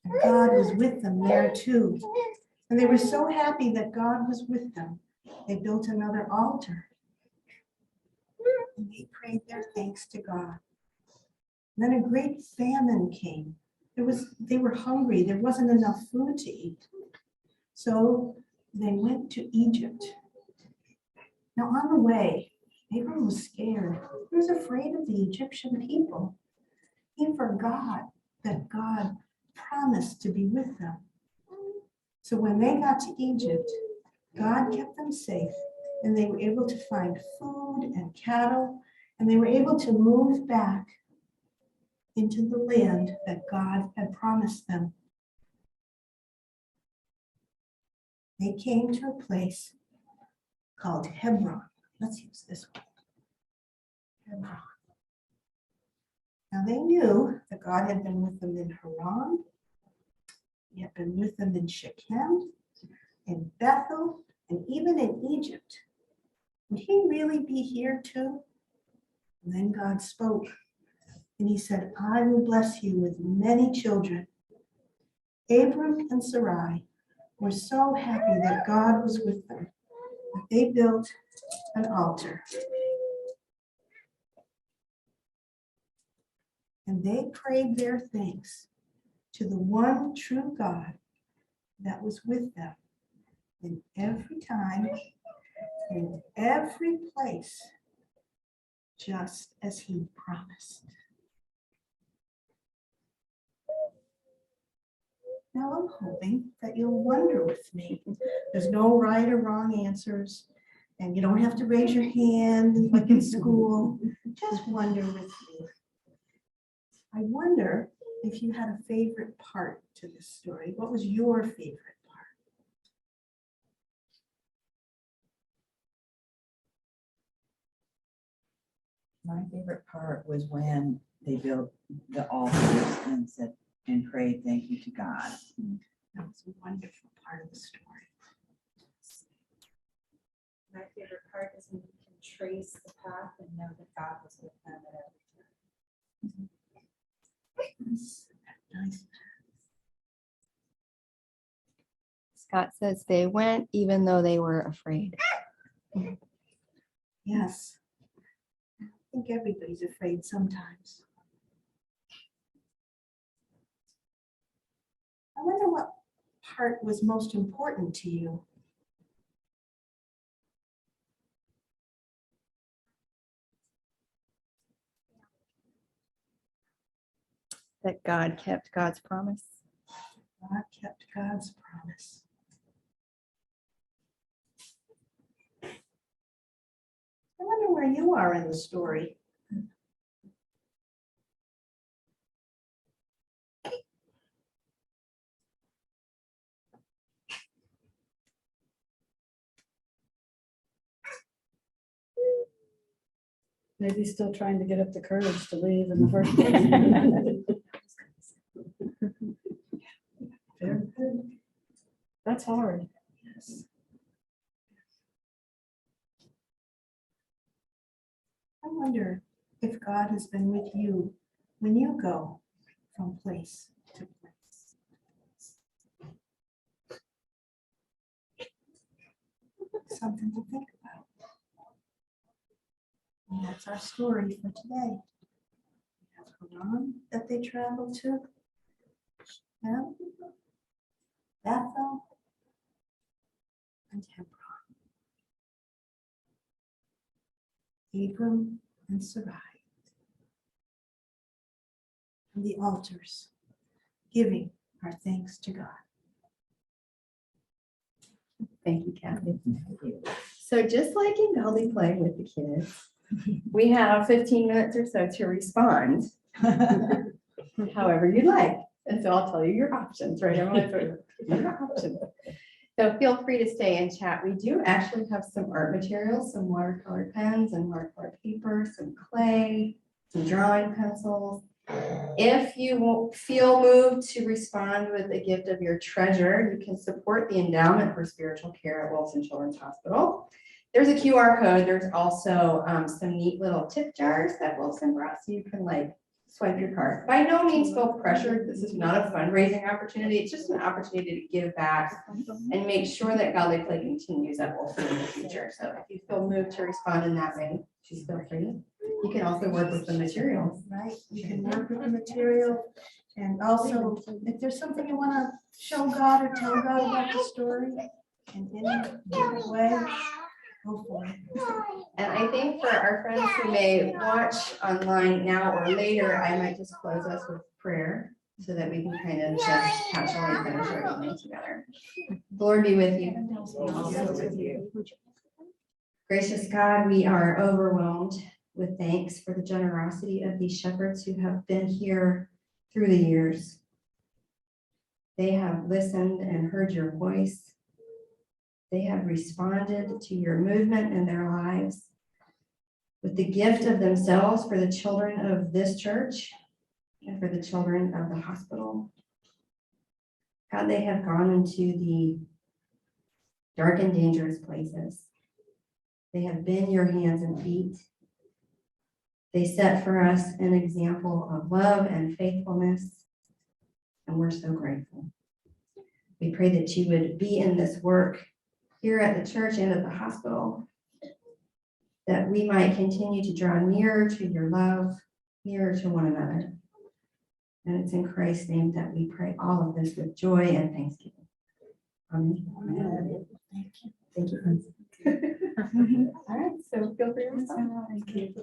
And God was with them there too. And they were so happy that God was with them. They built another altar. And they prayed their thanks to God. And then a great famine came. They were hungry. There wasn't enough food to eat. So they went to Egypt. Now on the way, Abram was scared. He was afraid of the Egyptian people. He forgot that God promised to be with them. So when they got to Egypt, God kept them safe, and they were able to find food and cattle, and they were able to move back into the land that God had promised them. They came to a place called Hebron. Let's use this one. Hebron. Now they knew that God had been with them in Haran. He had been with them in Shechem, in Bethel, and even in Egypt. Would he really be here too? And then God spoke, and he said, I will bless you with many children. Abram and Sarai were so happy that God was with them that they built an altar. And they prayed their thanks to the one true God that was with them in every time, in every place, just as he promised. Now I'm hoping that you'll wonder with me. There's no right or wrong answers, and you don't have to raise your hand like in school. Just wonder with me. I wonder if you had a favorite part to this story. What was your favorite part? My favorite part was when they built the altars and said and prayed thank you to God. That was a wonderful part of the story. My favorite part is when you can trace the path and know that God was with them at every time. Nice. Scott says they went even though they were afraid. Yes. I think everybody's afraid sometimes. I wonder what part was most important to you. That God kept God's promise. God kept God's promise. I wonder where you are in the story. Maybe still trying to get up the courage to leave in the first place. Very good. That's hard. Yes. I wonder if God has been with you when you go from place to place. Something to think about. And that's our story for today. We have Haran that they traveled to, Shechem, Bethel, and Hebron. Abram and Sarai. And the altars, giving our thanks to God. Thank you, Kathy. So just like in Godly Play with the kids, we have 15 minutes or so to respond however you'd like. And so I'll tell you your options, right? Everyone's your options. So feel free to stay and chat. We do actually have some art materials, some watercolor pens and watercolor paper, some clay, some drawing pencils. If you feel moved to respond with a gift of your treasure, you can support the Endowment for Spiritual Care at Wolfson Children's Hospital. There's a QR code. There's also some neat little tip jars that Wolfson brought, so you can like swipe your card. By no means feel pressured. This is not a fundraising opportunity. It's just an opportunity to give back and make sure that Godly Play continues at Wolfson in the future. So if you feel moved to respond in that way, please feel free. You can also work with the materials. Right, you can work with the material. And also, if there's something you want to show God or tell God about the story in any different way, go for it. And I think for our friends who may watch online now or later, I might just close us with prayer so that we can kind of just casually finish our evening together. The Lord be with you. Also with you. Gracious God, we are overwhelmed with thanks for the generosity of these shepherds who have been here through the years. They have listened and heard your voice. They have responded to your movement in their lives with the gift of themselves for the children of this church and for the children of the hospital. God, they have gone into the dark and dangerous places. They have been your hands and feet. They set for us an example of love and faithfulness, and we're so grateful. We pray that you would be in this work here at the church and at the hospital, that we might continue to draw nearer to your love, nearer to one another. And it's in Christ's name that we pray all of this with joy and thanksgiving. Amen. Thank you. Thank you. All right, so feel free to respond. Thank you.